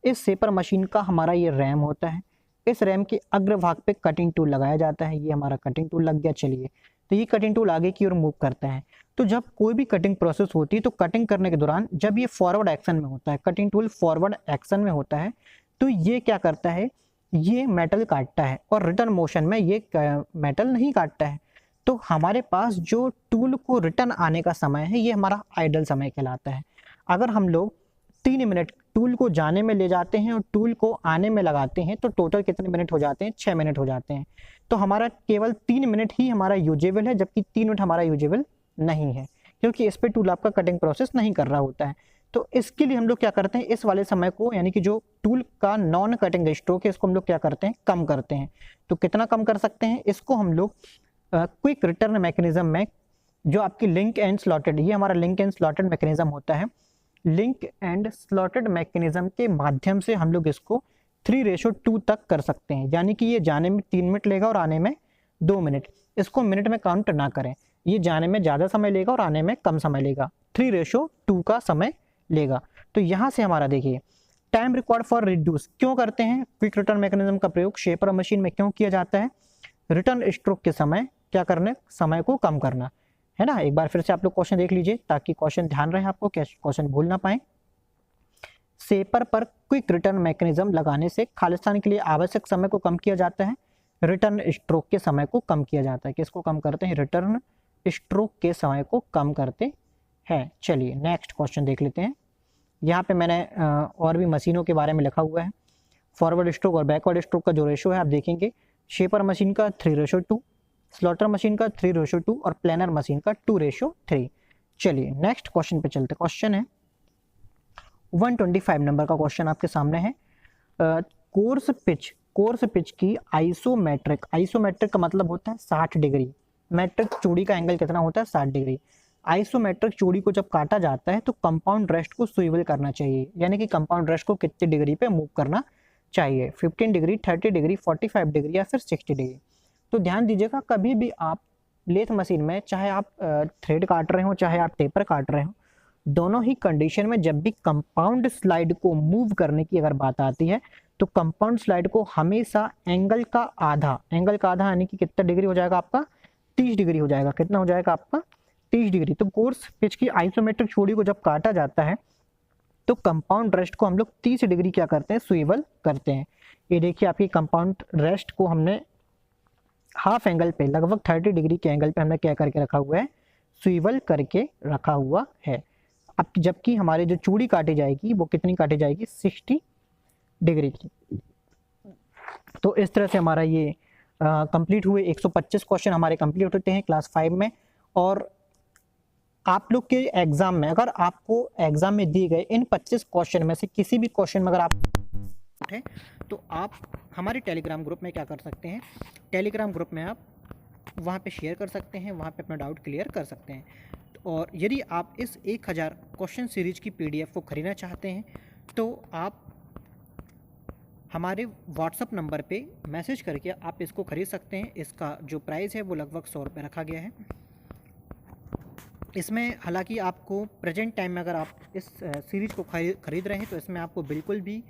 इस शेपर मशीन का हमारा ये रैम होता है। इस रैम के अग्रभाग पे कटिंग टूल लगाया जाता है। ये हमारा कटिंग टूल लग गया। चलिए, तो ये कटिंग टूल आगे की ओर मूव करता है। तो जब कोई भी कटिंग प्रोसेस होती है तो कटिंग करने के दौरान जब ये फॉरवर्ड एक्शन में होता है, कटिंग टूल फॉरवर्ड एक्शन में होता है, तो ये क्या करता है, ये मेटल काटता है और रिटर्न मोशन में ये मेटल नहीं काटता है। तो हमारे पास जो टूल को रिटर्न आने का समय है, ये हमारा आइडल समय कहलाता है। अगर हम लोग 3 मिनट टूल को जाने में ले जाते हैं और टूल को आने में लगाते हैं तो टोटल कितने मिनट हो जाते हैं, 6 मिनट हो जाते हैं। तो हमारा केवल 3 मिनट ही हमारा यूजेबल है, जबकि 3 मिनट हमारा यूजेबल नहीं है, क्योंकि इस पे टूल आपका कटिंग प्रोसेस नहीं कर रहा होता है। तो इसके लिए हम लोग क्या करते हैं, इस वाले समय को, यानी कि जो टूल का नॉन कटिंग स्ट्रोक है, इसको हम लोग क्या करते हैं, कम करते हैं। तो कितना कम कर सकते हैं, इसको हम लोग क्विक रिटर्न मैकेनिज्म में, जो आपकी लिंक एंड स्लॉटेड, ये हमारा लिंक एंड स्लॉटेड मैकेनिज्म होता है। लिंक एंड स्लॉटेड मैकेनिज्म के माध्यम से हम लोग इसको 3:2 तक कर सकते हैं, यानी कि ये जाने में 3 मिनट लेगा और आने में 2 मिनट। इसको मिनट में काउंट ना करें, ये जाने में ज़्यादा समय लेगा और आने में कम समय लेगा, 3:2 का समय लेगा। तो यहाँ से हमारा देखिए, टाइम रिक्वायर्ड फॉर रिड्यूस क्यों करते हैं, क्विक रिटर्न मैकेनिज्म का प्रयोग शेपर मशीन में क्यों किया जाता है, रिटर्न स्ट्रोक के समय क्या करने, समय को कम करना है ना। एक बार फिर से आप लोग क्वेश्चन देख लीजिए ताकि क्वेश्चन ध्यान रहे आपको, क्वेश्चन भूल ना पाए। शेपर पर क्विक रिटर्न मैकेनिज्म लगाने से खालिस्तान के लिए आवश्यक समय को कम किया जाता है, रिटर्न स्ट्रोक के समय को कम किया जाता है। किसको कम करते हैं, रिटर्न स्ट्रोक के समय को कम करते हैं। चलिए नेक्स्ट क्वेश्चन देख लेते हैं। यहाँ पे मैंने और भी मशीनों के बारे में लिखा हुआ है। फॉरवर्ड स्ट्रोक और बैकवर्ड स्ट्रोक का जो रेशो है आप देखेंगे, शेपर मशीन का 3:2, स्लॉटर मशीन का 3:2 और प्लानर मशीन का 2:3। चलिए नेक्स्ट क्वेश्चन पे चलते। क्वेश्चन है 125 नंबर का क्वेश्चन आपके सामने है। कोर्स पिच की आइसोमेट्रिक, आइसोमेट्रिक का मतलब होता है 60 डिग्री, मेट्रिक चूड़ी का एंगल कितना होता है, 60 डिग्री। आइसोमेट्रिक चूड़ी को जब काटा जाता है तो कंपाउंड रेस्ट को स्विवल करना चाहिए, यानी कि कंपाउंड रेस्ट को कितनी डिग्री पे मूव करना चाहिए, 15 डिग्री, 30 डिग्री, 45 डिग्री या फिर 60 डिग्री। तो ध्यान दीजिएगा, कभी भी आप लेथ मशीन में, चाहे आप थ्रेड काट रहे हो चाहे आप टेपर काट रहे हो, दोनों ही कंडीशन में जब भी कंपाउंड स्लाइड को मूव करने की अगर बात आती है तो कंपाउंड स्लाइड को हमेशा एंगल का आधा यानी कि कितना डिग्री हो जाएगा आपका, 30 डिग्री हो जाएगा। कितना हो जाएगा आपका, 30 डिग्री। तो कोर्स पिच की आइसोमेट्रिक चूड़ी को जब काटा जाता है तो कंपाउंड रेस्ट को हम लोग 30 डिग्री क्या करते हैं, स्विवल करते हैं। ये देखिए, आपकी कंपाउंड रेस्ट को हमने हाफ एंगल पे, लगभग 30 डिग्री के एंगल पे हमने क्या करके रखा हुआ है, स्विवल करके रखा हुआ है। अब जबकि हमारी जो चूड़ी काटी जाएगी वो कितनी काटी जाएगी, 60 डिग्री की। तो इस तरह से हमारा ये कंप्लीट हुए 125 क्वेश्चन हमारे कंप्लीट होते हैं क्लास 5 में। और आप लोग के एग्जाम में, अगर आपको एग्जाम में दिए गए इन 25 क्वेश्चन में से किसी भी क्वेश्चन में अगर आप है तो आप हमारे टेलीग्राम ग्रुप में क्या कर सकते हैं, टेलीग्राम ग्रुप में आप वहाँ पे शेयर कर सकते हैं, वहाँ पे अपना डाउट क्लियर कर सकते हैं। और यदि आप इस 1000 क्वेश्चन सीरीज की PDF को खरीदना चाहते हैं तो आप हमारे व्हाट्सअप नंबर पे मैसेज करके आप इसको खरीद सकते हैं। इसका जो प्राइस है वो लगभग 100 रुपये रखा गया है। इसमें हालांकि आपको प्रेजेंट टाइम में अगर आप इस सीरीज़ को खरीद रहे हैं तो इसमें आपको बिल्कुल भी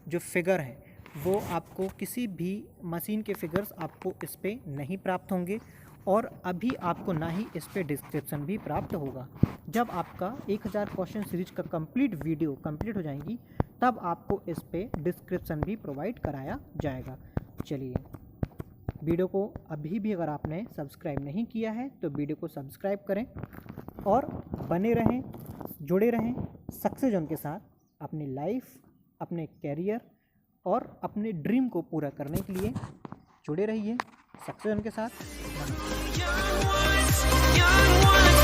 जो फिगर है वो आपको किसी भी मशीन के फिगर्स आपको इस पे नहीं प्राप्त होंगे, और अभी आपको ना ही इस पे डिस्क्रिप्शन भी प्राप्त होगा। जब आपका 1000 क्वेश्चन सीरीज का कंप्लीट वीडियो कंप्लीट हो जाएंगी तब आपको इस पे डिस्क्रिप्शन भी प्रोवाइड कराया जाएगा। चलिए, वीडियो को अभी भी अगर आपने सब्सक्राइब नहीं किया है तो वीडियो को सब्सक्राइब करें और बने रहें, जुड़े रहें सक्सेस जोन के साथ। अपनी लाइफ, अपने कैरियर और अपने ड्रीम को पूरा करने के लिए जुड़े रहिए सक्सेस जोन के साथ। Young ones